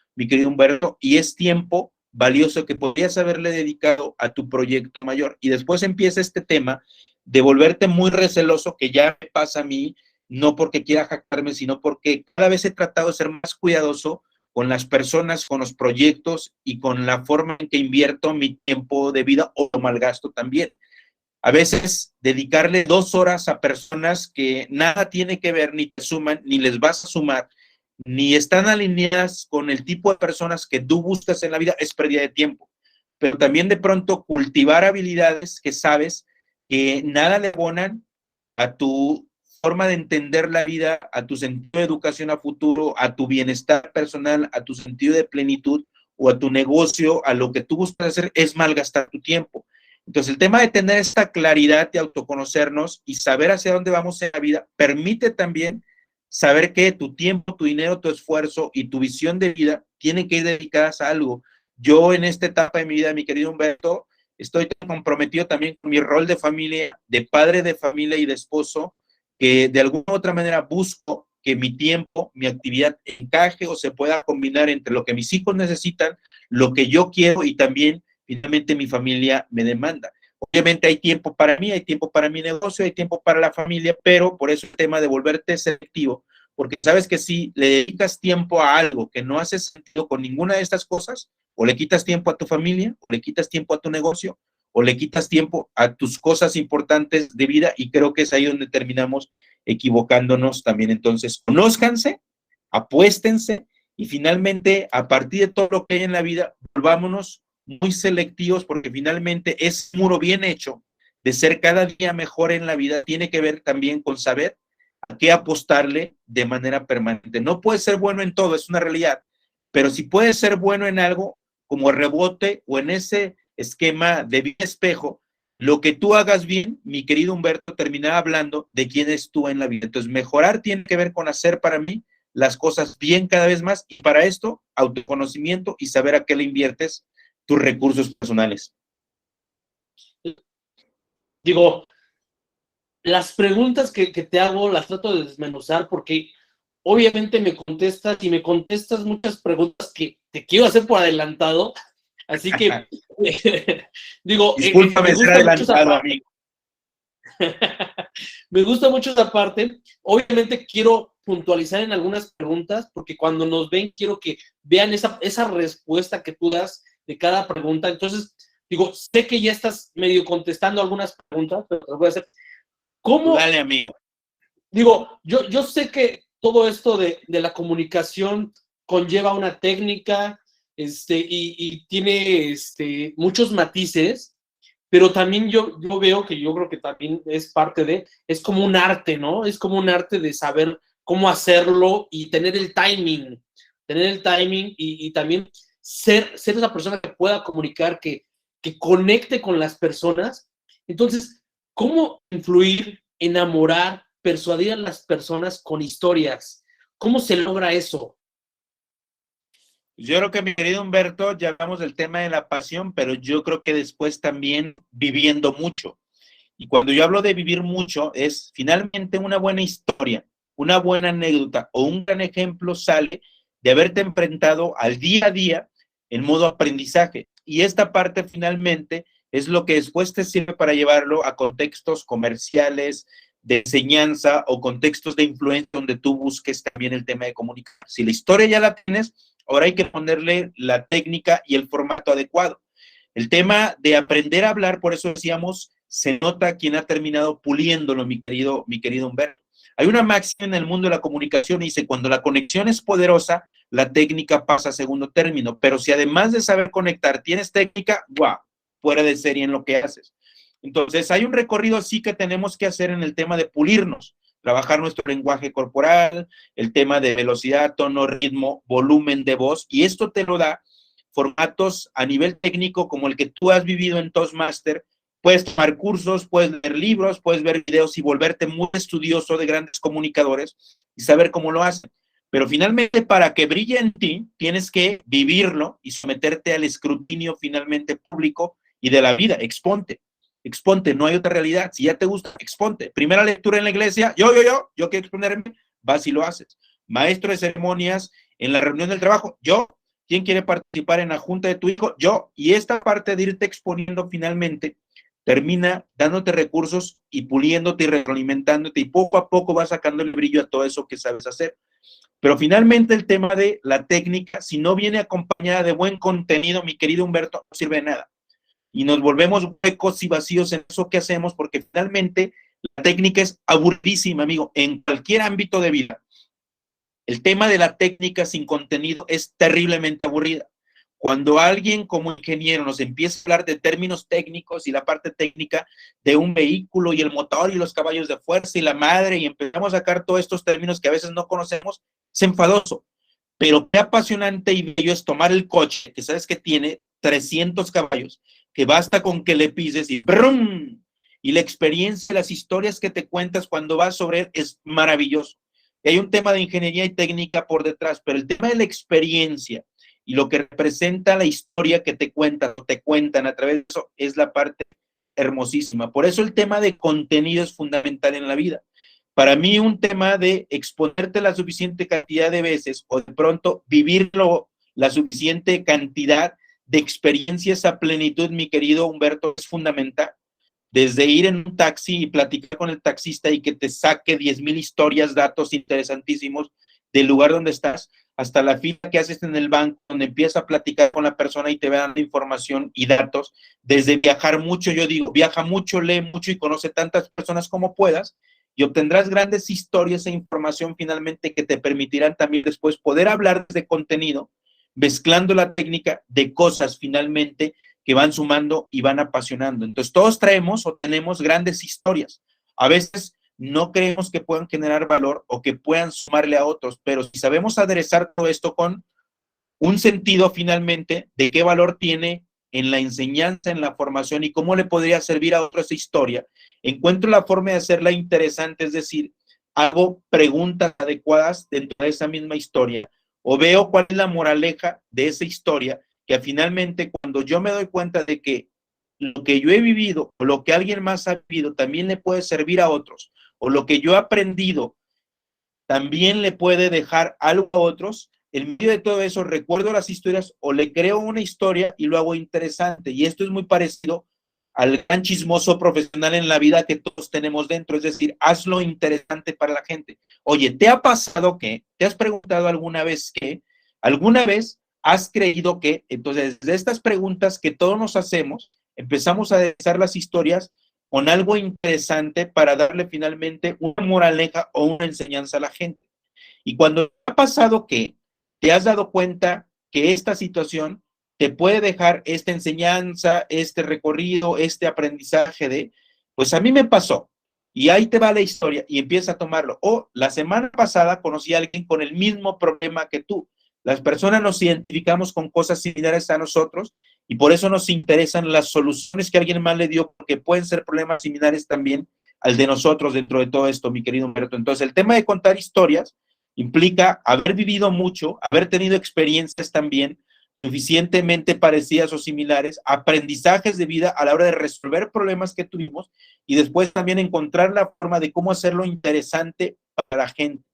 Humberto, y es tiempo valioso que podrías haberle dedicado a tu proyecto mayor. Y después empieza este tema de volverte muy receloso, que ya me pasa a mí, no porque quiera jactarme, sino porque cada vez he tratado de ser más cuidadoso con las personas, con los proyectos y con la forma en que invierto mi tiempo de vida o malgasto también. A veces dedicarle 2 horas a personas que nada tiene que ver, ni te suman, ni les vas a sumar, ni están alineadas con el tipo de personas que tú buscas en la vida, es pérdida de tiempo. pero también de pronto cultivar habilidades que sabes que nada le abonan a tu forma de entender la vida, a tu sentido de educación a futuro, a tu bienestar personal, a tu sentido de plenitud o a tu negocio, a lo que tú buscas hacer, es malgastar tu tiempo. Entonces, el tema de tener esta claridad de autoconocernos y saber hacia dónde vamos en la vida permite también saber que tu tiempo, tu dinero, tu esfuerzo y tu visión de vida tienen que ir dedicadas a algo. Yo en esta etapa de mi vida, mi querido Humberto, estoy tan comprometido también con mi rol de familia, de padre de familia y de esposo, que de alguna u otra manera busco que mi tiempo, mi actividad encaje o se pueda combinar entre lo que mis hijos necesitan, lo que yo quiero y también finalmente mi familia me demanda. Obviamente hay tiempo para mí, hay tiempo para mi negocio, hay tiempo para la familia, pero por eso el tema de volverte selectivo, porque sabes que si le dedicas tiempo a algo que no hace sentido con ninguna de estas cosas, o le quitas tiempo a tu familia, o le quitas tiempo a tu negocio, o le quitas tiempo a tus cosas importantes de vida, y creo que es ahí donde terminamos equivocándonos también. Entonces, conózcanse, apuéstense, y finalmente, a partir de todo lo que hay en la vida, volvámonos muy selectivos, porque finalmente ese muro bien hecho de ser cada día mejor en la vida tiene que ver también con saber a qué apostarle de manera permanente. No puedes ser bueno en todo, es una realidad, pero si puedes ser bueno en algo, como rebote o en ese esquema de bien espejo, lo que tú hagas bien, mi querido Humberto, terminaba hablando de quién es tú en la vida. Entonces, mejorar tiene que ver con hacer para mí las cosas bien cada vez más, y para esto, autoconocimiento y saber a qué le inviertes tus recursos personales. Digo, las preguntas que te hago las trato de desmenuzar porque obviamente me contestas y me contestas muchas preguntas que te quiero hacer por adelantado. Así que, digo, discúlpame ser adelantado, amigo. Me gusta mucho esa parte. Obviamente quiero puntualizar en algunas preguntas porque cuando nos ven quiero que vean esa respuesta que tú das de cada pregunta. Entonces, digo, sé que ya estás medio contestando algunas preguntas, pero te voy a hacer. ¿Cómo? Dale, amigo. Digo, yo sé que todo esto de la comunicación conlleva una técnica y tiene muchos matices, pero también yo veo que yo creo que también es parte es como un arte, ¿no? Es como un arte de saber cómo hacerlo y tener el timing y también ser esa persona que pueda comunicar, que conecte con las personas. Entonces, ¿cómo influir, enamorar, persuadir a las personas con historias? ¿Cómo se logra eso? Yo creo que, mi querido Humberto, ya hablamos del tema de la pasión, pero yo creo que después también viviendo mucho. Y cuando yo hablo de vivir mucho, es finalmente una buena historia, una buena anécdota o un gran ejemplo sale de haberte enfrentado al día a día en modo aprendizaje. Y esta parte finalmente es lo que después te sirve para llevarlo a contextos comerciales, de enseñanza o contextos de influencia donde tú busques también el tema de comunicar. Si la historia ya la tienes, ahora hay que ponerle la técnica y el formato adecuado. El tema de aprender a hablar, por eso decíamos, se nota quien ha terminado puliéndolo, mi querido Humberto. Hay una máxima en el mundo de la comunicación y dice, cuando la conexión es poderosa, la técnica pasa a segundo término, pero si además de saber conectar tienes técnica, ¡guau!, fuera de serie en lo que haces. Entonces, hay un recorrido sí que tenemos que hacer en el tema de pulirnos, trabajar nuestro lenguaje corporal, el tema de velocidad, tono, ritmo, volumen de voz, y esto te lo da formatos a nivel técnico como el que tú has vivido en Toastmaster. Puedes tomar cursos, puedes leer libros, puedes ver videos y volverte muy estudioso de grandes comunicadores y saber cómo lo hacen. Pero finalmente, para que brille en ti, tienes que vivirlo y someterte al escrutinio finalmente público y de la vida. Exponte, no hay otra realidad. Si ya te gusta, exponte. Primera lectura en la iglesia, yo quiero exponerme, vas y lo haces. Maestro de ceremonias en la reunión del trabajo, yo. ¿Quién quiere participar en la junta de tu hijo? Yo. Y esta parte de irte exponiendo finalmente termina dándote recursos y puliéndote y retroalimentándote, y poco a poco vas sacando el brillo a todo eso que sabes hacer. Pero finalmente el tema de la técnica, si no viene acompañada de buen contenido, mi querido Humberto, no sirve de nada. Y nos volvemos huecos y vacíos en eso que hacemos, porque finalmente la técnica es aburridísima, amigo, en cualquier ámbito de vida. El tema de la técnica sin contenido es terriblemente aburrida. Cuando alguien como ingeniero nos empieza a hablar de términos técnicos y la parte técnica de un vehículo y el motor y los caballos de fuerza y la madre, y empezamos a sacar todos estos términos que a veces no conocemos, es enfadoso. Pero qué apasionante y bello es tomar el coche, que sabes que tiene 300 caballos, que basta con que le pises y ¡brum! Y la experiencia, las historias que te cuentas cuando vas sobre él es maravilloso. Y hay un tema de ingeniería y técnica por detrás, pero el tema de la experiencia y lo que representa la historia que te cuentan a través de eso es la parte hermosísima. Por eso el tema de contenido es fundamental en la vida. Para mí un tema de exponerte la suficiente cantidad de veces o de pronto vivirlo la suficiente cantidad de experiencias a plenitud, mi querido Humberto, es fundamental. Desde ir en un taxi y platicar con el taxista y que te saque 10,000 historias, datos interesantísimos del lugar donde estás, hasta la fila que haces en el banco, donde empiezas a platicar con la persona y te va dando información y datos. Desde viajar mucho, yo digo, viaja mucho, lee mucho y conoce tantas personas como puedas, y obtendrás grandes historias e información finalmente que te permitirán también después poder hablar de contenido, mezclando la técnica de cosas finalmente que van sumando y van apasionando. Entonces todos traemos o tenemos grandes historias. A veces no creemos que puedan generar valor o que puedan sumarle a otros, pero si sabemos aderezar todo esto con un sentido finalmente de qué valor tiene en la enseñanza, en la formación y cómo le podría servir a otros esa historia, encuentro la forma de hacerla interesante, es decir, hago preguntas adecuadas dentro de esa misma historia o veo cuál es la moraleja de esa historia, que finalmente cuando yo me doy cuenta de que lo que yo he vivido o lo que alguien más ha vivido también le puede servir a otros, o lo que yo he aprendido también le puede dejar algo a otros, en medio de todo eso recuerdo las historias o le creo una historia y lo hago interesante. Y esto es muy parecido al gran chismoso profesional en la vida que todos tenemos dentro, es decir, hazlo interesante para la gente. Oye, ¿te ha pasado que, te has preguntado alguna vez que, alguna vez has creído que? Entonces, de estas preguntas que todos nos hacemos, empezamos a dejar las historias con algo interesante para darle finalmente una moraleja o una enseñanza a la gente. Y cuando ha pasado que te has dado cuenta que esta situación te puede dejar esta enseñanza, este recorrido, este aprendizaje de, pues a mí me pasó, y ahí te va la historia y empieza a tomarlo. O la semana pasada conocí a alguien con el mismo problema que tú. Las personas nos identificamos con cosas similares a nosotros y por eso nos interesan las soluciones que alguien más le dio, porque pueden ser problemas similares también al de nosotros dentro de todo esto, mi querido Humberto. Entonces, el tema de contar historias implica haber vivido mucho, haber tenido experiencias también suficientemente parecidas o similares, aprendizajes de vida a la hora de resolver problemas que tuvimos y después también encontrar la forma de cómo hacerlo interesante para la gente.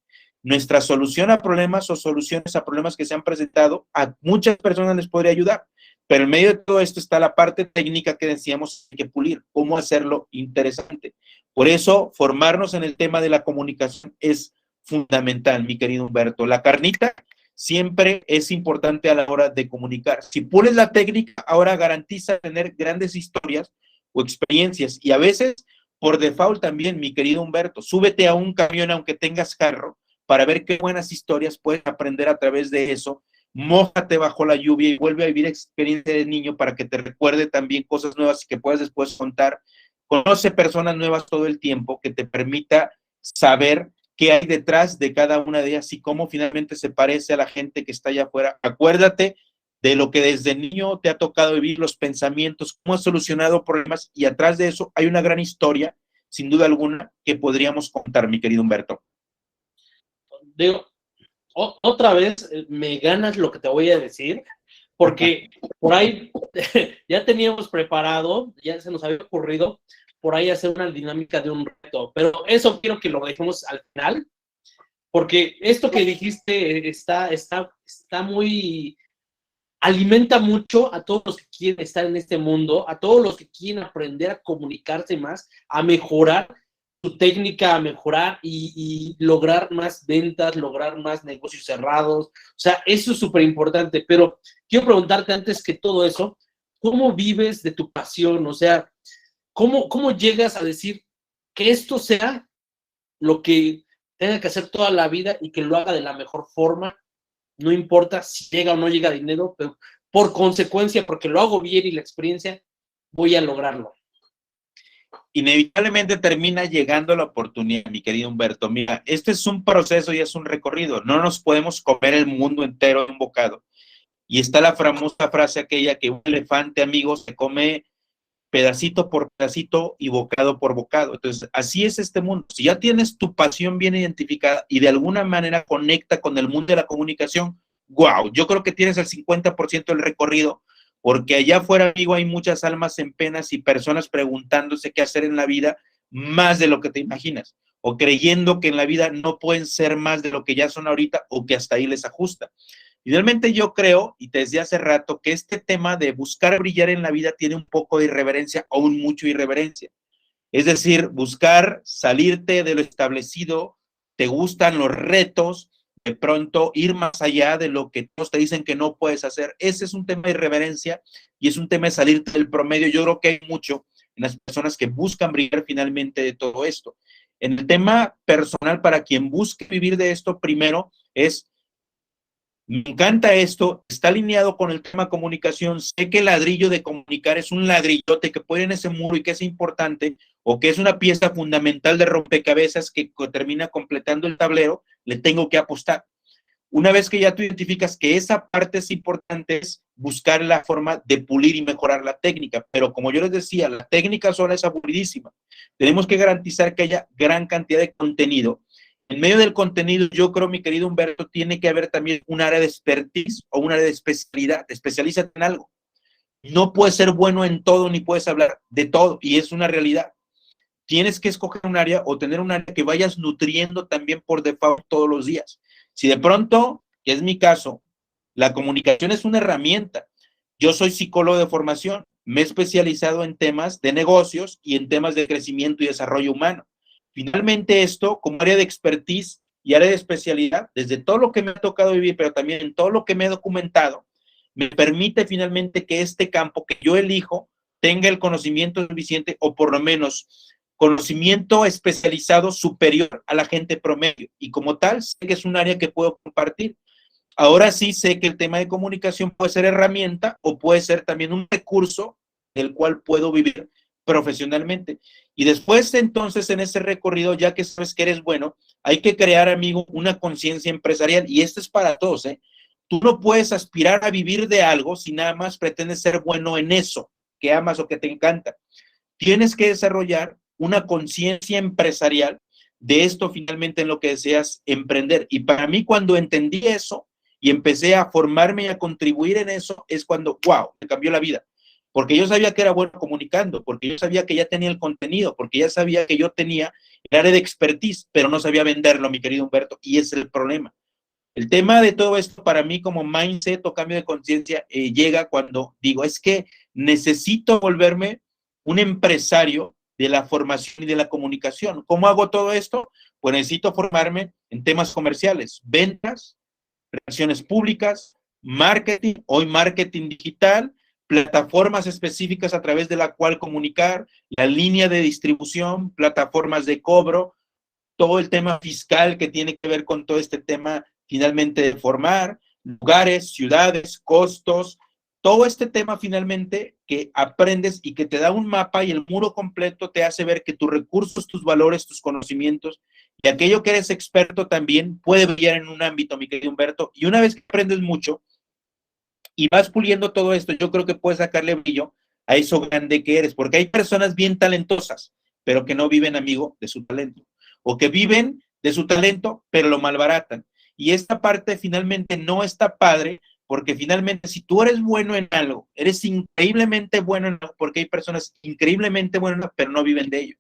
Nuestra solución a problemas o soluciones a problemas que se han presentado, a muchas personas les podría ayudar, pero en medio de todo esto está la parte técnica que decíamos que pulir, cómo hacerlo interesante. Por eso, formarnos en el tema de la comunicación es fundamental, mi querido Humberto. La carnita siempre es importante a la hora de comunicar. Si pules la técnica, ahora garantiza tener grandes historias o experiencias. Y a veces, por default también, mi querido Humberto, súbete a un camión aunque tengas carro para ver qué buenas historias puedes aprender a través de eso. Mójate bajo la lluvia y vuelve a vivir experiencia de niño para que te recuerde también cosas nuevas y que puedas después contar. Conoce personas nuevas todo el tiempo que te permita saber qué hay detrás de cada una de ellas y cómo finalmente se parece a la gente que está allá afuera. Acuérdate de lo que desde niño te ha tocado vivir, los pensamientos, cómo has solucionado problemas y atrás de eso hay una gran historia, sin duda alguna, que podríamos contar, mi querido Humberto. Digo, otra vez me ganas lo que te voy a decir, porque por ahí ya teníamos preparado, ya se nos había ocurrido por ahí hacer una dinámica de un reto, pero eso quiero que lo dejemos al final, porque esto que dijiste está muy, alimenta mucho a todos los que quieren estar en este mundo, a todos los que quieren aprender a comunicarse más, a mejorar su técnica, a mejorar y lograr más ventas, lograr más negocios cerrados. O sea, eso es súper importante, pero quiero preguntarte antes que todo eso, ¿cómo vives de tu pasión? O sea, ¿cómo llegas a decir que esto sea lo que tenga que hacer toda la vida y que lo haga de la mejor forma? No importa si llega o no llega dinero, pero por consecuencia, porque lo hago bien y la experiencia, voy a lograrlo. Inevitablemente termina llegando la oportunidad, mi querido Humberto. Mira, este es un proceso y es un recorrido. No nos podemos comer el mundo entero en un bocado. Y está la famosa frase aquella que un elefante, amigo, se come pedacito por pedacito y bocado por bocado. Entonces, así es este mundo. Si ya tienes tu pasión bien identificada y de alguna manera conecta con el mundo de la comunicación, wow, yo creo que tienes el 50% del recorrido, porque allá afuera, amigo, hay muchas almas en penas y personas preguntándose qué hacer en la vida más de lo que te imaginas, o creyendo que en la vida no pueden ser más de lo que ya son ahorita o que hasta ahí les ajusta. Finalmente yo creo, y te decía hace rato, que este tema de buscar brillar en la vida tiene un poco de irreverencia o un mucho irreverencia. Es decir, buscar salirte de lo establecido, te gustan los retos, de pronto ir más allá de lo que todos te dicen que no puedes hacer. Ese es un tema de irreverencia y es un tema de salirte del promedio. Yo creo que hay mucho en las personas que buscan brillar finalmente de todo esto. En el tema personal, para quien busque vivir de esto, primero es: me encanta esto, está alineado con el tema comunicación, sé que el ladrillo de comunicar es un ladrillote que puede en ese muro y que es importante, o que es una pieza fundamental de rompecabezas que termina completando el tablero, le tengo que apostar. Una vez que ya tú identificas que esa parte es importante, es buscar la forma de pulir y mejorar la técnica, pero como yo les decía, la técnica sola es aburridísima. Tenemos que garantizar que haya gran cantidad de contenido. En medio del contenido, yo creo, mi querido Humberto, tiene que haber también un área de expertise o un área de especialidad. Especialízate en algo. No puedes ser bueno en todo ni puedes hablar de todo, y es una realidad. Tienes que escoger un área o tener un área que vayas nutriendo también por default todos los días. Si de pronto, que es mi caso, la comunicación es una herramienta. Yo soy psicólogo de formación, me he especializado en temas de negocios y en temas de crecimiento y desarrollo humano. Finalmente esto, como área de expertise y área de especialidad, desde todo lo que me ha tocado vivir, pero también en todo lo que me he documentado, me permite finalmente que este campo que yo elijo tenga el conocimiento suficiente, o por lo menos conocimiento especializado superior a la gente promedio. Y como tal, sé que es un área que puedo compartir. Ahora sí sé que el tema de comunicación puede ser herramienta o puede ser también un recurso del cual puedo vivir profesionalmente. Y después, entonces, en ese recorrido, ya que sabes que eres bueno, hay que crear, amigo, una conciencia empresarial. Y esto es para todos, ¿eh? Tú no puedes aspirar a vivir de algo si nada más pretendes ser bueno en eso que amas o que te encanta. Tienes que desarrollar una conciencia empresarial de esto finalmente en lo que deseas emprender. Y para mí, cuando entendí eso y empecé a formarme y a contribuir en eso, es cuando, wow, me cambió la vida. Porque yo sabía que era bueno comunicando, porque yo sabía que ya tenía el contenido, porque ya sabía que yo tenía el área de expertise, pero no sabía venderlo, mi querido Humberto, y ese es el problema. El tema de todo esto para mí como mindset o cambio de conciencia llega cuando digo, es que necesito volverme un empresario de la formación y de la comunicación. ¿Cómo hago todo esto? Pues necesito formarme en temas comerciales, ventas, relaciones públicas, marketing, hoy marketing digital, plataformas específicas a través de la cual comunicar, la línea de distribución, plataformas de cobro, todo el tema fiscal que tiene que ver con todo este tema finalmente de formar, lugares, ciudades, costos, todo este tema finalmente que aprendes y que te da un mapa y el muro completo te hace ver que tus recursos, tus valores, tus conocimientos y aquello que eres experto también puede brillar en un ámbito, mi querido Humberto. Y una vez que aprendes mucho y vas puliendo todo esto, yo creo que puedes sacarle brillo a eso grande que eres, porque hay personas bien talentosas, pero que no viven, amigo, de su talento, o que viven de su talento, pero lo malbaratan. Y esta parte finalmente no está padre, porque finalmente si tú eres bueno en algo, eres increíblemente bueno en algo, porque hay personas increíblemente buenas, pero no viven de ello.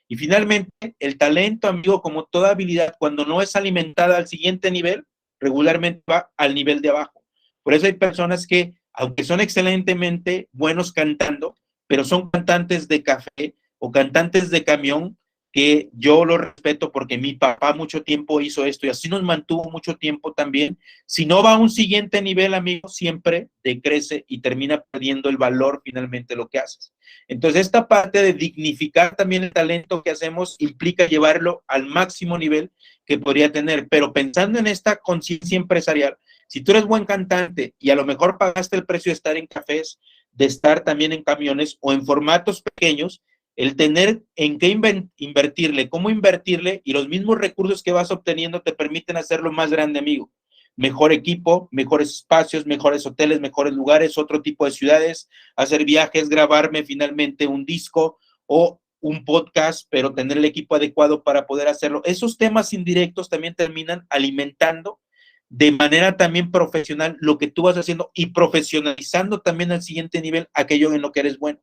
Y finalmente el talento, amigo, como toda habilidad, cuando no es alimentada al siguiente nivel, regularmente va al nivel de abajo. Por eso hay personas que, aunque son excelentemente buenos cantando, pero son cantantes de café o cantantes de camión, que yo lo respeto porque mi papá mucho tiempo hizo esto y así nos mantuvo mucho tiempo también. Si no va a un siguiente nivel, amigo, siempre decrece y termina perdiendo el valor finalmente lo que haces. Entonces, esta parte de dignificar también el talento que hacemos implica llevarlo al máximo nivel que podría tener, pero pensando en esta conciencia empresarial, Si tú eres buen cantante y a lo mejor pagaste el precio de estar en cafés, de estar también en camiones o en formatos pequeños, el tener en qué invertirle, cómo invertirle y los mismos recursos que vas obteniendo te permiten hacerlo más grande, amigo. Mejor equipo, mejores espacios, mejores hoteles, mejores lugares, otro tipo de ciudades, hacer viajes, grabarme finalmente un disco o un podcast, pero tener el equipo adecuado para poder hacerlo. Esos temas indirectos también terminan alimentando de manera también profesional lo que tú vas haciendo y profesionalizando también al siguiente nivel aquello en lo que eres bueno.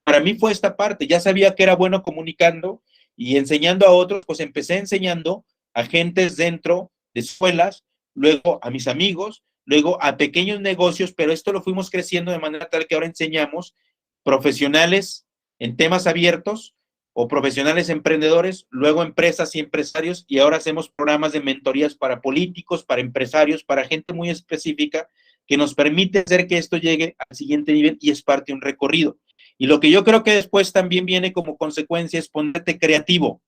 Para mí fue esta parte, ya sabía que era bueno comunicando y enseñando a otros, pues empecé enseñando a gentes dentro de escuelas, luego a mis amigos, luego a pequeños negocios, pero esto lo fuimos creciendo de manera tal que ahora enseñamos profesionales en temas abiertos o profesionales emprendedores, luego empresas y empresarios, y ahora hacemos programas de mentorías para políticos, para empresarios, para gente muy específica que nos permite hacer que esto llegue al siguiente nivel y es parte de un recorrido. Y lo que yo creo que después también viene como consecuencia es ponerte creativo,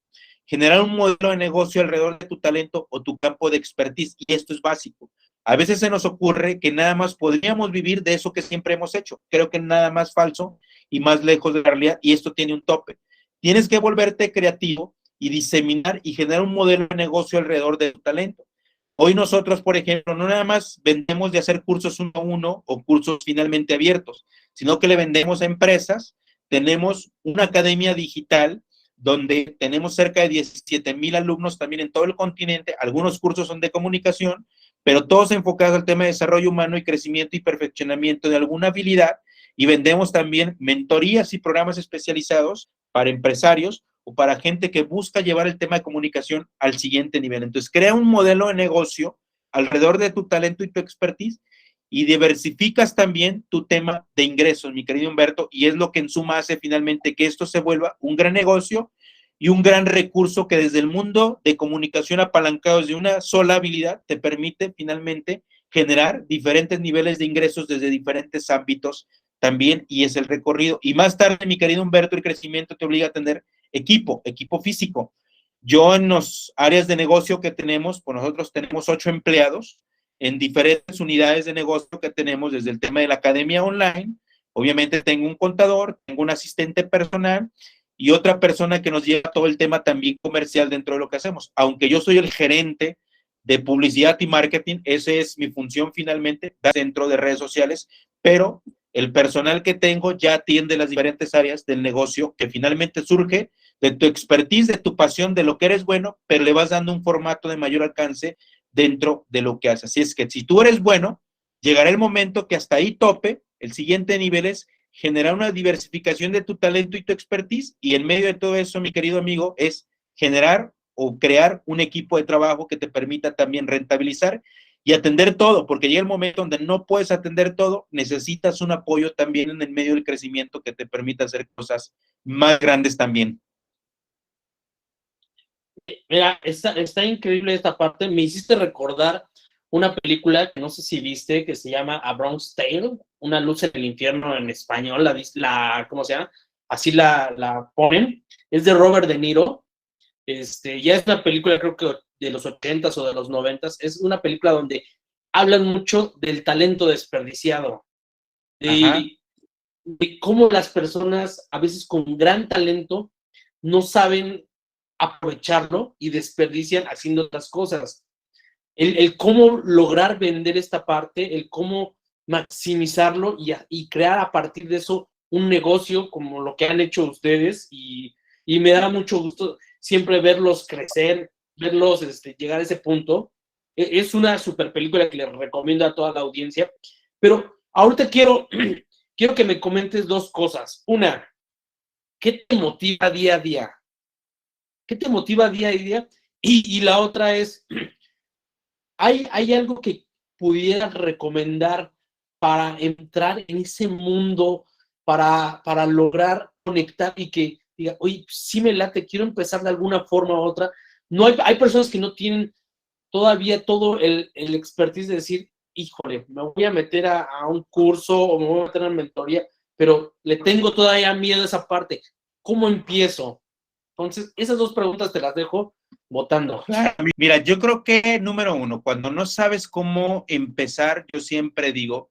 generar un modelo de negocio alrededor de tu talento o tu campo de expertise, y esto es básico. A veces se nos ocurre que nada más podríamos vivir de eso que siempre hemos hecho. Creo que nada más falso y más lejos de la realidad, y esto tiene un tope. Tienes que volverte creativo y diseminar y generar un modelo de negocio alrededor de tu talento. Hoy nosotros, por ejemplo, no nada más vendemos de hacer cursos 1-1 o cursos finalmente abiertos, sino que le vendemos a empresas. Tenemos una academia digital donde tenemos cerca de 17,000 alumnos también en todo el continente. Algunos cursos son de comunicación, pero todos enfocados al tema de desarrollo humano y crecimiento y perfeccionamiento de alguna habilidad. Y vendemos también mentorías y programas especializados para empresarios o para gente que busca llevar el tema de comunicación al siguiente nivel. Entonces, crea un modelo de negocio alrededor de tu talento y tu expertise y diversificas también tu tema de ingresos, mi querido Humberto, y es lo que en suma hace finalmente que esto se vuelva un gran negocio y un gran recurso que desde el mundo de comunicación apalancado de una sola habilidad te permite finalmente generar diferentes niveles de ingresos desde diferentes ámbitos también, y es el recorrido. Y más tarde, mi querido Humberto, el crecimiento te obliga a tener equipo físico. Yo en las áreas de negocio que tenemos, pues nosotros tenemos 8 empleados en diferentes unidades de negocio que tenemos, desde el tema de la academia online. Obviamente tengo un contador, tengo un asistente personal y otra persona que nos lleva todo el tema también comercial dentro de lo que hacemos. Aunque yo soy el gerente de publicidad y marketing, esa es mi función finalmente dentro de redes sociales, pero el personal que tengo ya atiende las diferentes áreas del negocio que finalmente surge de tu expertise, de tu pasión, de lo que eres bueno, pero le vas dando un formato de mayor alcance dentro de lo que haces. Así es que si tú eres bueno, llegará el momento que hasta ahí tope. El siguiente nivel es generar una diversificación de tu talento y tu expertise, y en medio de todo eso, mi querido amigo, es generar o crear un equipo de trabajo que te permita también rentabilizar y atender todo, porque llega el momento donde no puedes atender todo, necesitas un apoyo también en el medio del crecimiento que te permita hacer cosas más grandes también. Mira, está increíble esta parte. Me hiciste recordar una película que no sé si viste, que se llama A Bronx Tale, Una luz en el infierno en español, ¿cómo se llama? Así la ponen. Es de Robert De Niro. Ya es una película, creo que de los 80s o de los 90s. Es una película donde hablan mucho del talento desperdiciado. De cómo las personas, a veces con gran talento, no saben aprovecharlo y desperdician haciendo otras cosas. El cómo lograr vender esta parte, el cómo maximizarlo y crear a partir de eso un negocio como lo que han hecho ustedes, y me da mucho gusto siempre verlos crecer, verlos llegar a ese punto. Es una super película que les recomiendo a toda la audiencia, pero ahorita quiero que me comentes dos cosas. Una, ¿qué te motiva día a día? ¿Qué te motiva día a día? Y la otra es, ¿hay algo que pudieras recomendar para entrar en ese mundo, para lograr conectar y que diga, oye, sí me late, quiero empezar de alguna forma u otra? No hay personas que no tienen todavía todo el expertise de decir, híjole, me voy a meter a un curso o me voy a meter a una mentoría, pero le tengo todavía miedo a esa parte. ¿Cómo empiezo? Entonces, esas dos preguntas te las dejo votando. Claro, mira, yo creo que número uno, cuando no sabes cómo empezar, yo siempre digo,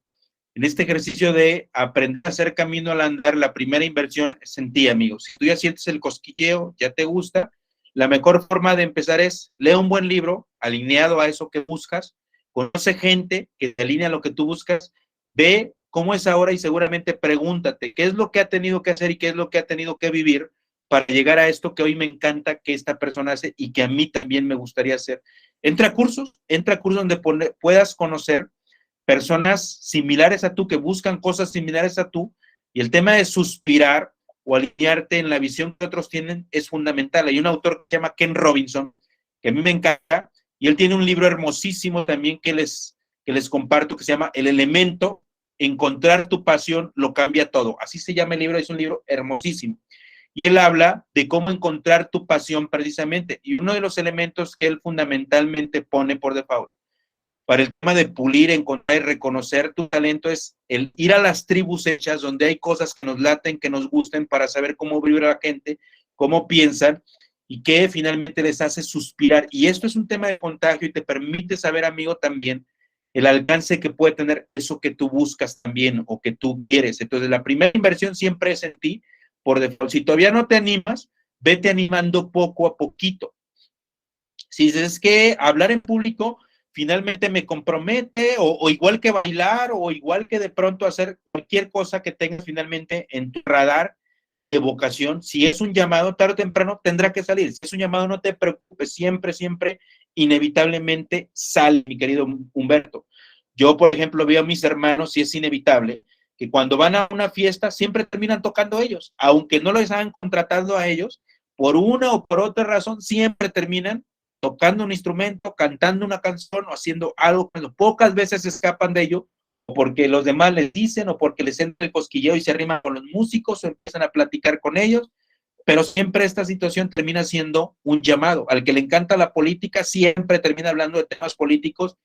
en este ejercicio de aprender a hacer camino al andar, la primera inversión es en ti, amigo. Si tú ya sientes el cosquilleo, ya te gusta, la mejor forma de empezar es leer un buen libro alineado a eso que buscas, conoce gente que te alinea a lo que tú buscas, ve cómo es ahora y seguramente pregúntate qué es lo que ha tenido que hacer y qué es lo que ha tenido que vivir para llegar a esto que hoy me encanta que esta persona hace y que a mí también me gustaría hacer. Entra a cursos donde puedas conocer personas similares a tú, que buscan cosas similares a tú, y el tema de suspirar o alinearte en la visión que otros tienen es fundamental. Hay un autor que se llama Ken Robinson, que a mí me encanta, y él tiene un libro hermosísimo también que les comparto, que se llama El Elemento, Encontrar tu pasión lo cambia todo. Así se llama el libro, es un libro hermosísimo. Y él habla de cómo encontrar tu pasión precisamente. Y uno de los elementos que él fundamentalmente pone por default para el tema de pulir, encontrar y reconocer tu talento es el ir a las tribus hechas donde hay cosas que nos laten, que nos gusten, para saber cómo vibra la gente, cómo piensan y qué finalmente les hace suspirar. Y esto es un tema de contagio y te permite saber, amigo, también el alcance que puede tener eso que tú buscas también o que tú quieres. Entonces, la primera inversión siempre es en ti, por default. Si todavía no te animas, vete animando poco a poquito. Si dices que hablar en público finalmente me compromete, o igual que bailar, o igual que de pronto hacer cualquier cosa que tengas finalmente en tu radar de vocación, si es un llamado, tarde o temprano tendrá que salir. Si es un llamado, no te preocupes, siempre, siempre, inevitablemente sale, mi querido Humberto. Yo, por ejemplo, veo a mis hermanos y es inevitable que cuando van a una fiesta siempre terminan tocando ellos, aunque no los hayan contratado a ellos, por una o por otra razón, siempre terminan tocando un instrumento, cantando una canción o haciendo algo, cuando pocas veces se escapan de ello, o porque los demás les dicen, o porque les entra el cosquilleo y se arriman con los músicos o empiezan a platicar con ellos, pero siempre esta situación termina siendo un llamado. Al que le encanta la política siempre termina hablando de temas políticos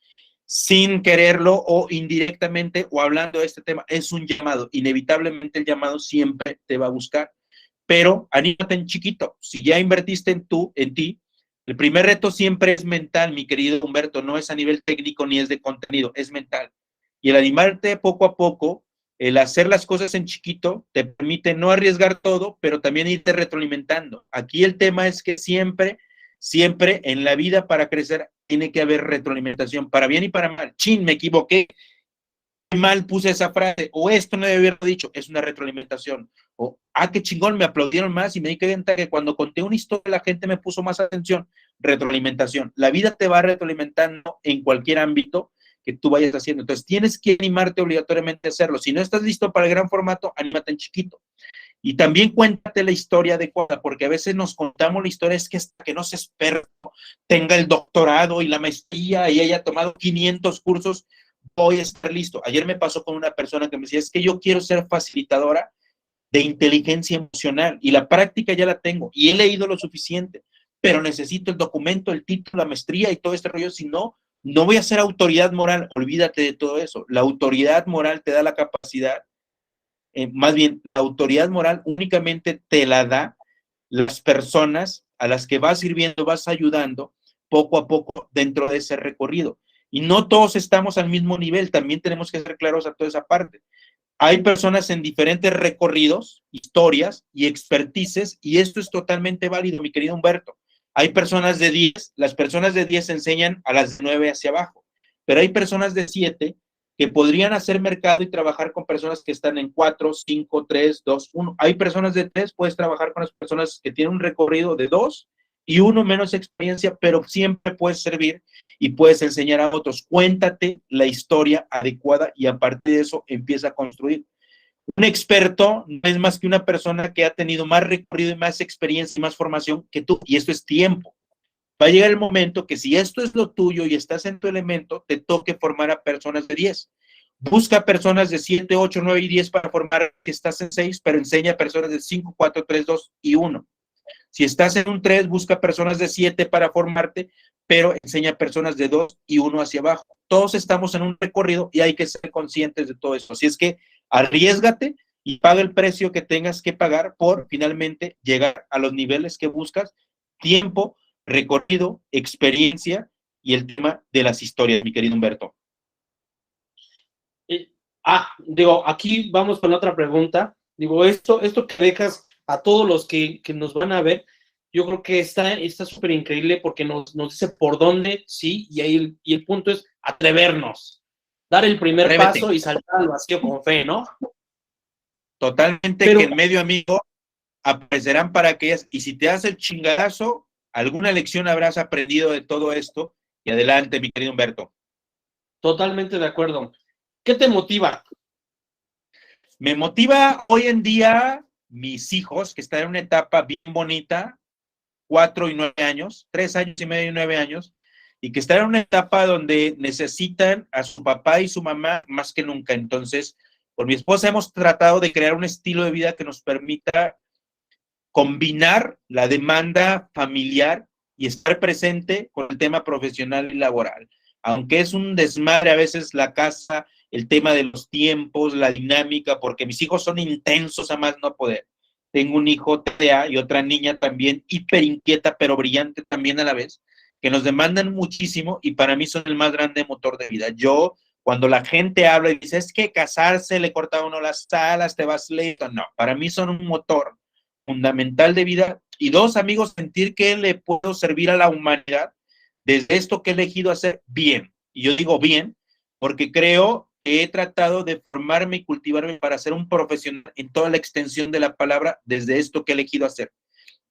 sin quererlo o indirectamente o hablando de este tema. Es un llamado. Inevitablemente el llamado siempre te va a buscar, pero anímate en chiquito. Si ya invertiste en ti, el primer reto siempre es mental, mi querido Humberto, no es a nivel técnico ni es de contenido, es mental. Y el animarte poco a poco, el hacer las cosas en chiquito, te permite no arriesgar todo, pero también irte retroalimentando. Aquí el tema es que siempre, siempre en la vida para crecer tiene que haber retroalimentación, para bien y para mal. Chin, me equivoqué, mal puse esa frase, o esto no debe haberlo dicho, es una retroalimentación. O, qué chingón, me aplaudieron más y me di cuenta que cuando conté una historia la gente me puso más atención. Retroalimentación. La vida te va retroalimentando en cualquier ámbito que tú vayas haciendo. Entonces tienes que animarte obligatoriamente a hacerlo. Si no estás listo para el gran formato, anímate en chiquito. Y también cuéntate la historia adecuada, porque a veces nos contamos la historia, es que hasta que no se experto, tenga el doctorado y la maestría y haya tomado 500 cursos, voy a estar listo. Ayer me pasó con una persona que me decía, es que yo quiero ser facilitadora de inteligencia emocional y la práctica ya la tengo y he leído lo suficiente, pero necesito el documento, el título, la maestría y todo este rollo, si no, no voy a ser autoridad moral. Olvídate de todo eso. La autoridad moral te da la capacidad, más bien, la autoridad moral únicamente te la da las personas a las que vas sirviendo, vas ayudando poco a poco dentro de ese recorrido. Y no todos estamos al mismo nivel, también tenemos que ser claros a toda esa parte. Hay personas en diferentes recorridos, historias y expertices, y esto es totalmente válido, mi querido Humberto. Hay personas de 10, las personas de 10 enseñan a las 9 hacia abajo, pero hay personas de 7 que podrían hacer mercado y trabajar con personas que están en 4, 5, 3, 2, 1. Hay personas de 3, puedes trabajar con las personas que tienen un recorrido de 2 y 1 menos experiencia, pero siempre puedes servir y puedes enseñar a otros. Cuéntate la historia adecuada y a partir de eso empieza a construir. Un experto no es más que una persona que ha tenido más recorrido y más experiencia y más formación que tú, y esto es tiempo. Va a llegar el momento que si esto es lo tuyo y estás en tu elemento, te toque formar a personas de 10. Busca personas de 7, 8, 9 y 10 para formar que estás en 6, pero enseña a personas de 5, 4, 3, 2 y 1. Si estás en un 3, busca personas de 7 para formarte, pero enseña a personas de 2 y 1 hacia abajo. Todos estamos en un recorrido y hay que ser conscientes de todo eso. Así es que arriésgate y paga el precio que tengas que pagar por finalmente llegar a los niveles que buscas. Tiempo, recorrido, experiencia y el tema de las historias, mi querido Humberto. Digo, aquí vamos con otra pregunta. Digo, esto que dejas a todos los que nos van a ver, yo creo que está súper increíble porque nos dice por dónde, sí, y ahí el punto es atrevernos, dar el primer Atrévete. paso y saltar al vacío con fe, ¿no? Totalmente. Pero que en medio, amigo, aparecerán paracaídas, y si te das el chingadazo, alguna lección habrás aprendido de todo esto, y adelante, mi querido Humberto. Totalmente de acuerdo. ¿Qué te motiva? Me motiva hoy en día mis hijos, que están en una etapa bien bonita, 4 y 9 años, 3 años y medio y 9 años, y que están en una etapa donde necesitan a su papá y su mamá más que nunca. Entonces, con mi esposa hemos tratado de crear un estilo de vida que nos permita combinar la demanda familiar y estar presente con el tema profesional y laboral. Aunque es un desmadre a veces la casa, el tema de los tiempos, la dinámica, porque mis hijos son intensos a más no poder. Tengo un hijo TDA y otra niña también hiper inquieta, pero brillante también a la vez, que nos demandan muchísimo y para mí son el más grande motor de vida. Yo, cuando la gente habla y dice, es que casarse le corta a uno las alas, te vas lento, no, para mí son un motor fundamental de vida. Y dos, amigos, sentir que le puedo servir a la humanidad desde esto que he elegido hacer bien. Y yo digo bien, porque creo que he tratado de formarme y cultivarme para ser un profesional en toda la extensión de la palabra desde esto que he elegido hacer.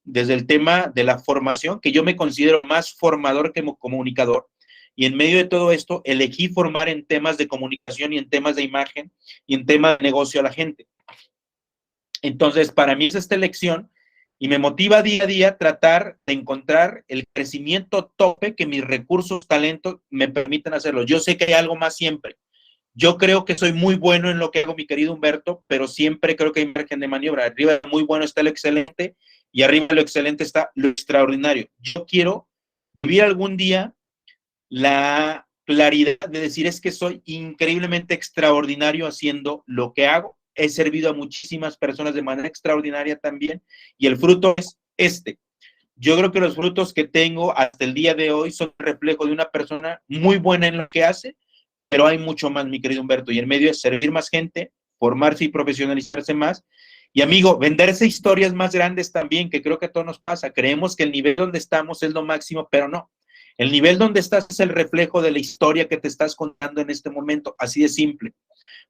Desde el tema de la formación, que yo me considero más formador que comunicador, y en medio de todo esto elegí formar en temas de comunicación y en temas de imagen y en temas de negocio a la gente. Entonces, para mí es esta elección y me motiva día a día tratar de encontrar el crecimiento tope que mis recursos, talentos me permitan hacerlo. Yo sé que hay algo más siempre. Yo creo que soy muy bueno en lo que hago, mi querido Humberto, pero siempre creo que hay margen de maniobra. Arriba de muy bueno está lo excelente y arriba de lo excelente está lo extraordinario. Yo quiero vivir algún día la claridad de decir es que soy increíblemente extraordinario haciendo lo que hago. He servido a muchísimas personas de manera extraordinaria también y el fruto es este. Yo creo que los frutos que tengo hasta el día de hoy son reflejo de una persona muy buena en lo que hace, pero hay mucho más, mi querido Humberto, y en medio es servir más gente, formarse y profesionalizarse más. Y amigo, venderse historias más grandes también, que creo que a todos nos pasa. Creemos que el nivel donde estamos es lo máximo, pero no. El nivel donde estás es el reflejo de la historia que te estás contando en este momento, así de simple.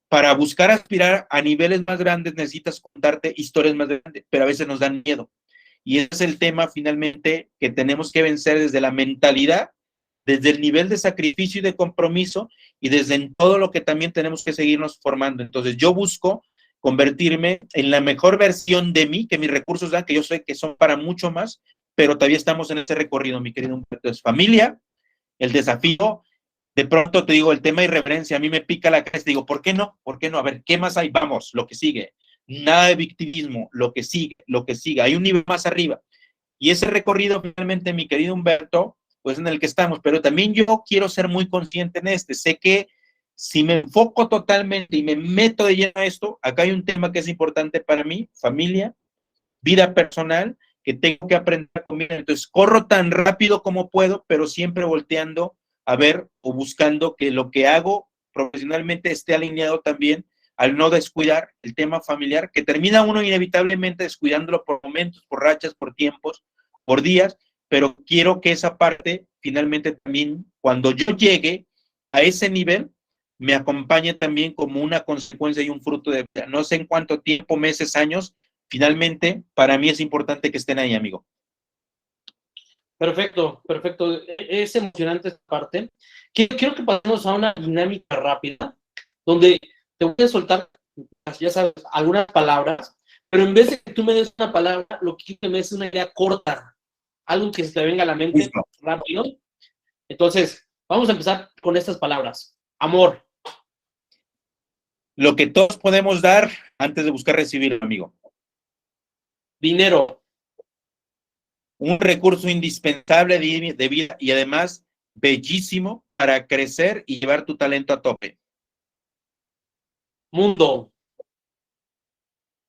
Para buscar aspirar a niveles más grandes necesitas contarte historias más grandes, pero a veces nos dan miedo. Y ese es el tema finalmente que tenemos que vencer desde la mentalidad, desde el nivel de sacrificio y de compromiso y desde en todo lo que también tenemos que seguirnos formando. Entonces yo busco convertirme en la mejor versión de mí que mis recursos dan, que yo sé que son para mucho más, pero todavía estamos en ese recorrido, mi querido Humberto. Es familia, el desafío. De pronto te digo, el tema de irreverencia, a mí me pica la cabeza, digo, ¿por qué no? ¿Por qué no? A ver, ¿qué más hay? Vamos, lo que sigue. Nada de victimismo, lo que sigue. Hay un nivel más arriba. Y ese recorrido, finalmente, mi querido Humberto, pues en el que estamos, pero también yo quiero ser muy consciente en este. Sé que si me enfoco totalmente y me meto de lleno a esto, acá hay un tema que es importante para mí, familia, vida personal, que tengo que aprender a combinar. Entonces, corro tan rápido como puedo, pero siempre volteando a ver o buscando que lo que hago profesionalmente esté alineado también al no descuidar el tema familiar, que termina uno inevitablemente descuidándolo por momentos, por rachas, por tiempos, por días, pero quiero que esa parte finalmente también, cuando yo llegue a ese nivel, me acompañe también como una consecuencia y un fruto de vida. No sé en cuánto tiempo, meses, años, finalmente, para mí es importante que estén ahí, amigo. Perfecto, perfecto. Es emocionante esta parte. Quiero que pasemos a una dinámica rápida, donde te voy a soltar, ya sabes, algunas palabras, pero en vez de que tú me des una palabra, lo que quiero que me des una idea corta, algo que se te venga a la mente rápido. Entonces, vamos a empezar con estas palabras. Amor. Lo que todos podemos dar antes de buscar recibir, amigo. Dinero. Un recurso indispensable de vida y además bellísimo para crecer y llevar tu talento a tope. Mundo.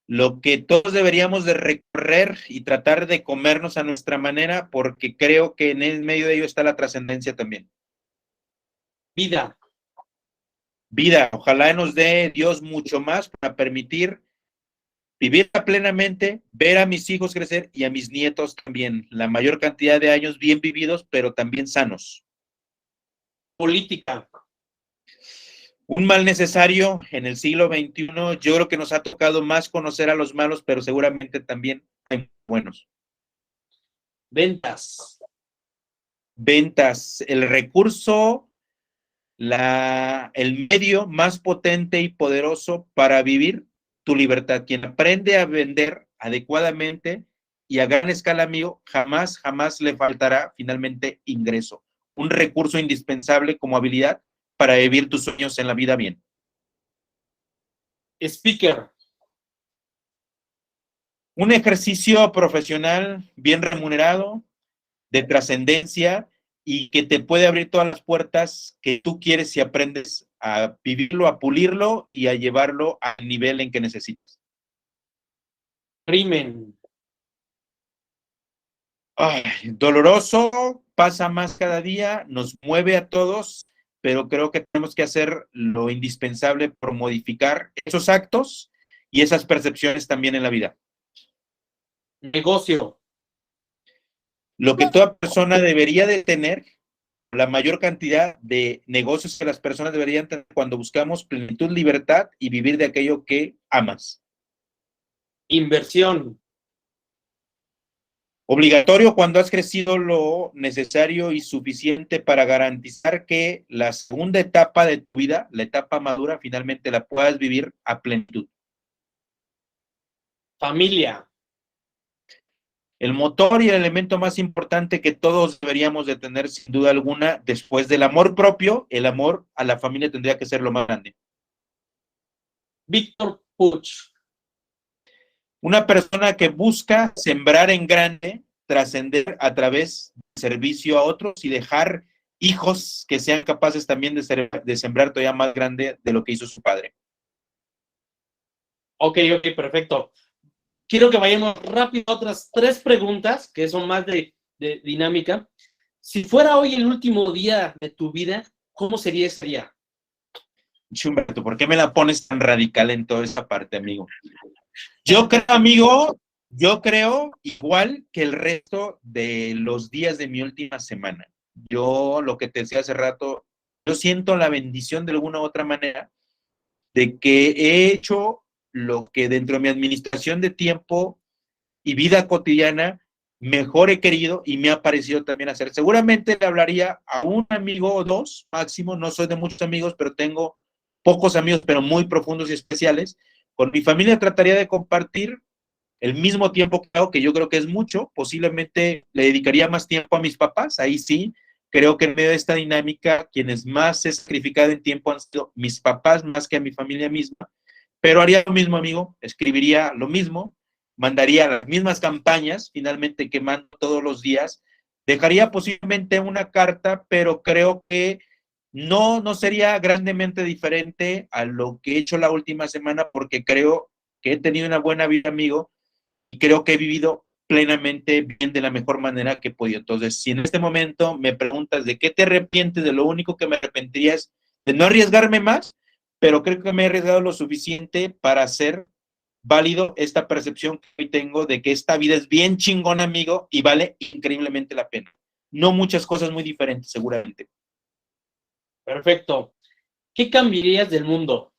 lo que todos deberíamos de recorrer y tratar de comernos a nuestra manera, porque creo que en el medio de ello está la trascendencia también. Vida. Vida, ojalá nos dé Dios mucho más para permitir vivirla plenamente, ver a mis hijos crecer y a mis nietos también, la mayor cantidad de años bien vividos, pero también sanos. Política. Un mal necesario en el siglo XXI. Yo creo que nos ha tocado más conocer a los malos, pero seguramente también hay buenos. Ventas. Ventas, el recurso, el medio más potente y poderoso para vivir tu libertad. Quien aprende a vender adecuadamente y a gran escala, amigo, jamás, jamás le faltará finalmente ingreso. Un recurso indispensable como habilidad para vivir tus sueños en la vida bien. Speaker. Un ejercicio profesional bien remunerado, de trascendencia y que te puede abrir todas las puertas que tú quieres si aprendes a vivirlo, a pulirlo y a llevarlo al nivel en que necesitas. Crimen. Ay, doloroso, pasa más cada día, nos mueve a todos, pero creo que tenemos que hacer lo indispensable por modificar esos actos y esas percepciones también en la vida. Negocio. Lo que toda persona debería de tener, la mayor cantidad de negocios que las personas deberían tener cuando buscamos plenitud, libertad y vivir de aquello que amas. Inversión. Obligatorio cuando has crecido lo necesario y suficiente para garantizar que la segunda etapa de tu vida, la etapa madura, finalmente la puedas vivir a plenitud. Familia. El motor y el elemento más importante que todos deberíamos de tener, sin duda alguna, después del amor propio, el amor a la familia tendría que ser lo más grande. Víctor Puch. Una persona que busca sembrar en grande, trascender a través del servicio a otros y dejar hijos que sean capaces también de sembrar todavía más grande de lo que hizo su padre. Ok, perfecto. Quiero que vayamos rápido a otras 3 preguntas, que son más de dinámica. Si fuera hoy el último día de tu vida, ¿cómo sería ese día? Humberto, ¿por qué me la pones tan radical en toda esa parte, amigo? Yo creo, amigo, igual que el resto de los días de mi última semana. Yo, lo que te decía hace rato, yo siento la bendición de alguna u otra manera de que he hecho lo que dentro de mi administración de tiempo y vida cotidiana mejor he querido y me ha parecido también hacer. Seguramente le hablaría a un amigo o dos máximo, no soy de muchos amigos, pero tengo pocos amigos, pero muy profundos y especiales. Con mi familia trataría de compartir el mismo tiempo que hago, que yo creo que es mucho. Posiblemente le dedicaría más tiempo a mis papás, ahí sí. Creo que en medio de esta dinámica, quienes más he sacrificado en tiempo han sido mis papás más que a mi familia misma. Pero haría lo mismo, amigo, escribiría lo mismo, mandaría las mismas campañas, finalmente que mando todos los días, dejaría posiblemente una carta, pero creo que no sería grandemente diferente a lo que he hecho la última semana, porque creo que he tenido una buena vida, amigo, y creo que he vivido plenamente bien de la mejor manera que he podido. Entonces, si en este momento me preguntas de qué te arrepientes, de lo único que me arrepentiría es de no arriesgarme más, pero creo que me he arriesgado lo suficiente para hacer válido esta percepción que hoy tengo de que esta vida es bien chingona, amigo, y vale increíblemente la pena. No muchas cosas muy diferentes, seguramente. Perfecto. ¿Qué cambiarías del mundo?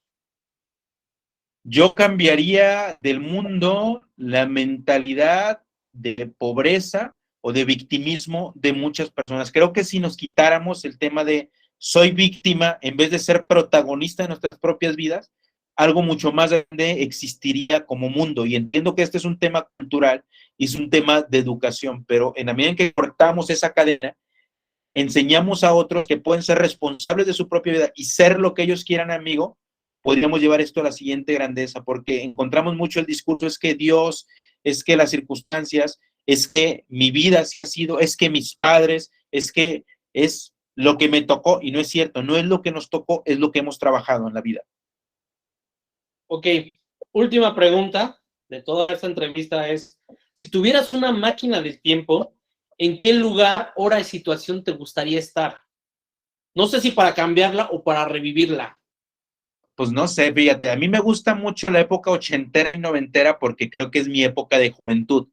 Yo cambiaría del mundo la mentalidad de pobreza o de victimismo de muchas personas. Creo que si nos quitáramos el tema de soy víctima en vez de ser protagonista de nuestras propias vidas, algo mucho más grande existiría como mundo. Y entiendo que este es un tema cultural y es un tema de educación, pero en la medida en que cortamos esa cadena, enseñamos a otros que pueden ser responsables de su propia vida y ser lo que ellos quieran, amigo, podríamos llevar esto a la siguiente grandeza, porque encontramos mucho el discurso, es que Dios, es que las circunstancias, es que mi vida ha sido, es que mis padres, es que es lo que me tocó, y no es cierto, no es lo que nos tocó, es lo que hemos trabajado en la vida. Ok, última pregunta. de toda esta entrevista es, si tuvieras una máquina del tiempo, ¿en qué lugar, hora y situación te gustaría estar? No sé si para cambiarla o para revivirla. Pues no sé, fíjate, a mí me gusta mucho la época ochentera y noventera porque creo que es mi época de juventud.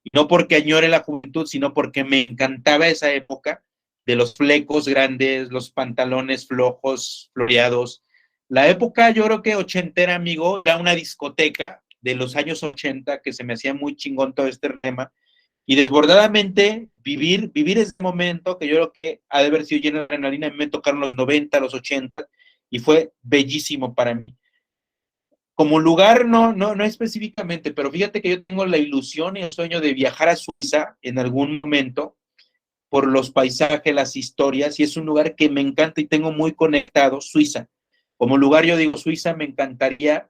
Y no porque añore la juventud, sino porque me encantaba esa época de los flecos grandes, los pantalones flojos, floreados. La época, yo creo que ochentera, amigo, era una discoteca de los años 80 que se me hacía muy chingón todo este tema. Y desbordadamente vivir ese momento que yo creo que ha de haber sido lleno de adrenalina. A mí me tocaron los 90, los 80 y fue bellísimo para mí. Como lugar, no específicamente, pero fíjate que yo tengo la ilusión y el sueño de viajar a Suiza en algún momento por los paisajes, las historias, y es un lugar que me encanta y tengo muy conectado, Suiza. Como lugar, yo digo, Suiza me encantaría,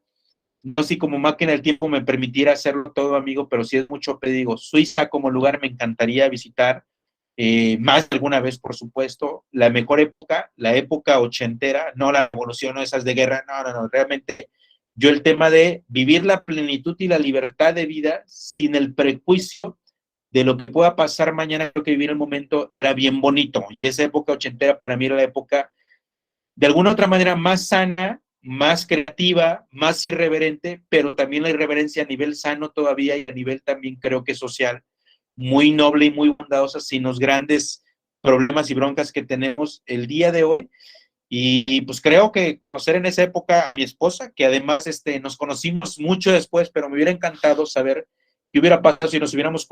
no sé si como máquina del tiempo me permitiera hacerlo todo, amigo, pero si es mucho pedido, Suiza como lugar me encantaría visitar, más de alguna vez, por supuesto, la mejor época, la época ochentera, no la revolución, no esas de guerra, no, realmente yo el tema de vivir la plenitud y la libertad de vida sin el prejuicio de lo que pueda pasar mañana, creo que vivir el momento era bien bonito, y esa época ochentera para mí era la época de alguna otra manera más sana, más creativa, más irreverente, pero también la irreverencia a nivel sano todavía y a nivel también creo que social, muy noble y muy bondadosa, sin los grandes problemas y broncas que tenemos el día de hoy. Y pues creo que conocer en esa época a mi esposa, que además nos conocimos mucho después, pero me hubiera encantado saber qué hubiera pasado si nos hubiéramos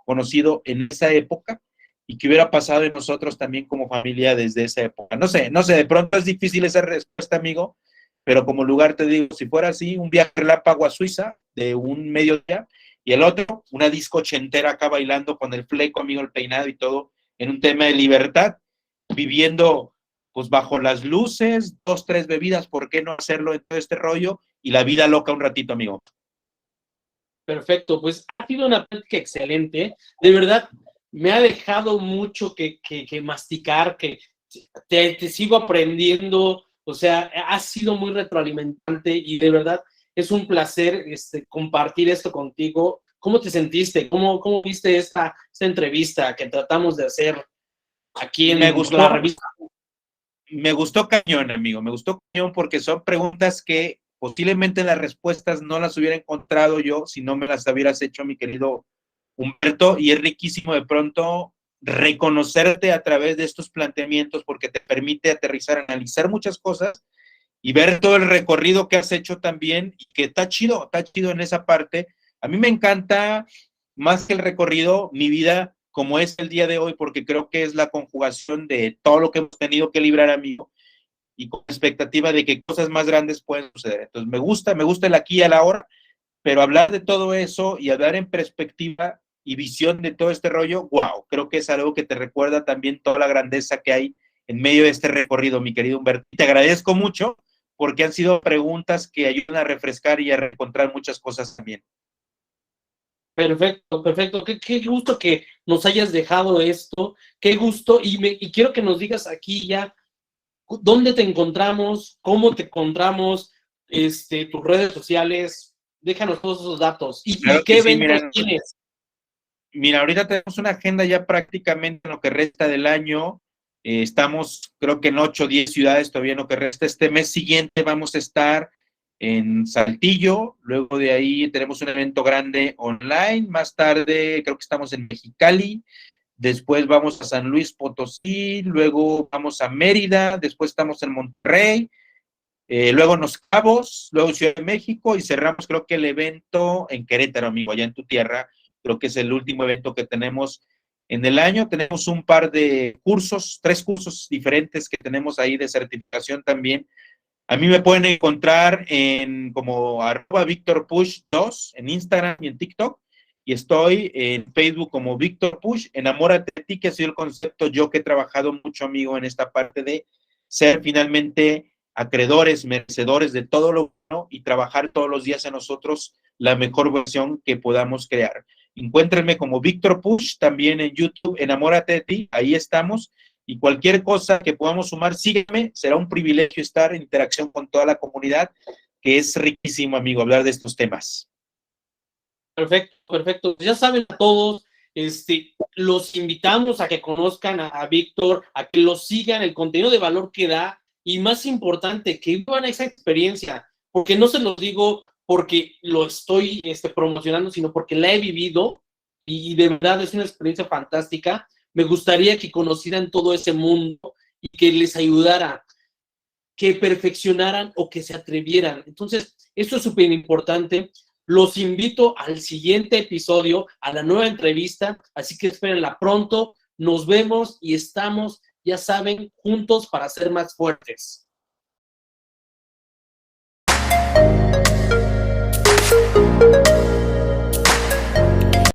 conocido en esa época y qué hubiera pasado en nosotros también como familia desde esa época. No sé, de pronto es difícil esa respuesta, amigo, pero como lugar te digo, si fuera así, un viaje relámpago a Suiza de un mediodía y el otro, una disco ochentera acá bailando con el fleco, amigo, el peinado y todo, en un tema de libertad, viviendo pues bajo las luces, 2, 3 bebidas, ¿por qué no hacerlo en todo este rollo? Y la vida loca un ratito, amigo. Perfecto, pues ha sido una plática excelente. De verdad, me ha dejado mucho que masticar, que te sigo aprendiendo. O sea, ha sido muy retroalimentante y de verdad es un placer compartir esto contigo. ¿Cómo te sentiste? ¿Cómo viste esta entrevista que tratamos de hacer aquí en la revista? Me gustó cañón, amigo, me gustó cañón porque son preguntas que posiblemente las respuestas no las hubiera encontrado yo si no me las hubieras hecho, mi querido Humberto, y es riquísimo de pronto reconocerte a través de estos planteamientos porque te permite aterrizar, analizar muchas cosas y ver todo el recorrido que has hecho también y que está chido en esa parte. A mí me encanta más que el recorrido, mi vida como es el día de hoy, porque creo que es la conjugación de todo lo que hemos tenido que librar, amigo, y con expectativa de que cosas más grandes pueden suceder. Entonces, me gusta el aquí y el ahora, pero hablar de todo eso y hablar en perspectiva y visión de todo este rollo, wow, creo que es algo que te recuerda también toda la grandeza que hay en medio de este recorrido, mi querido Humberto. Te agradezco mucho porque han sido preguntas que ayudan a refrescar y a reencontrar muchas cosas también. Perfecto, perfecto. Qué gusto que nos hayas dejado esto. Qué gusto. Y quiero que nos digas aquí ya dónde te encontramos, cómo te encontramos, tus redes sociales. Déjanos todos esos datos. Claro ¿Y qué que sí, eventos tienes? mira, ahorita tenemos una agenda ya prácticamente en lo que resta del año. Estamos, creo que en 8 o 10 ciudades todavía en lo que resta. Este mes siguiente vamos a estar en Saltillo, luego de ahí tenemos un evento grande online, más tarde creo que estamos en Mexicali, después vamos a San Luis Potosí, luego vamos a Mérida, después estamos en Monterrey, luego en Los Cabos, luego Ciudad de México y cerramos creo que el evento en Querétaro, amigo, allá en tu tierra, creo que es el último evento que tenemos en el año. Tenemos un par de cursos, 3 cursos diferentes que tenemos ahí de certificación también. A mí me pueden encontrar en como @VictorPush2 en Instagram y en TikTok. Y estoy en Facebook como Víctor Push. Enamórate de ti, que ha sido el concepto yo que he trabajado mucho, amigo, en esta parte de ser finalmente acreedores, merecedores de todo lo bueno y trabajar todos los días en nosotros la mejor versión que podamos crear. Encuéntrenme como Víctor Push también en YouTube, Enamórate de ti, ahí estamos. Y cualquier cosa que podamos sumar, sígueme, será un privilegio estar en interacción con toda la comunidad, que es riquísimo, amigo, hablar de estos temas. Perfecto, perfecto. Ya saben a todos, los invitamos a que conozcan a Víctor, a que lo sigan, el contenido de valor que da y más importante, que vivan esa experiencia, porque no se los digo porque lo estoy promocionando, sino porque la he vivido y de verdad es una experiencia fantástica. Me gustaría que conocieran todo ese mundo y que les ayudara, que perfeccionaran o que se atrevieran. Entonces, esto es súper importante. Los invito al siguiente episodio, a la nueva entrevista, así que espérenla pronto. Nos vemos y estamos, ya saben, juntos para ser más fuertes.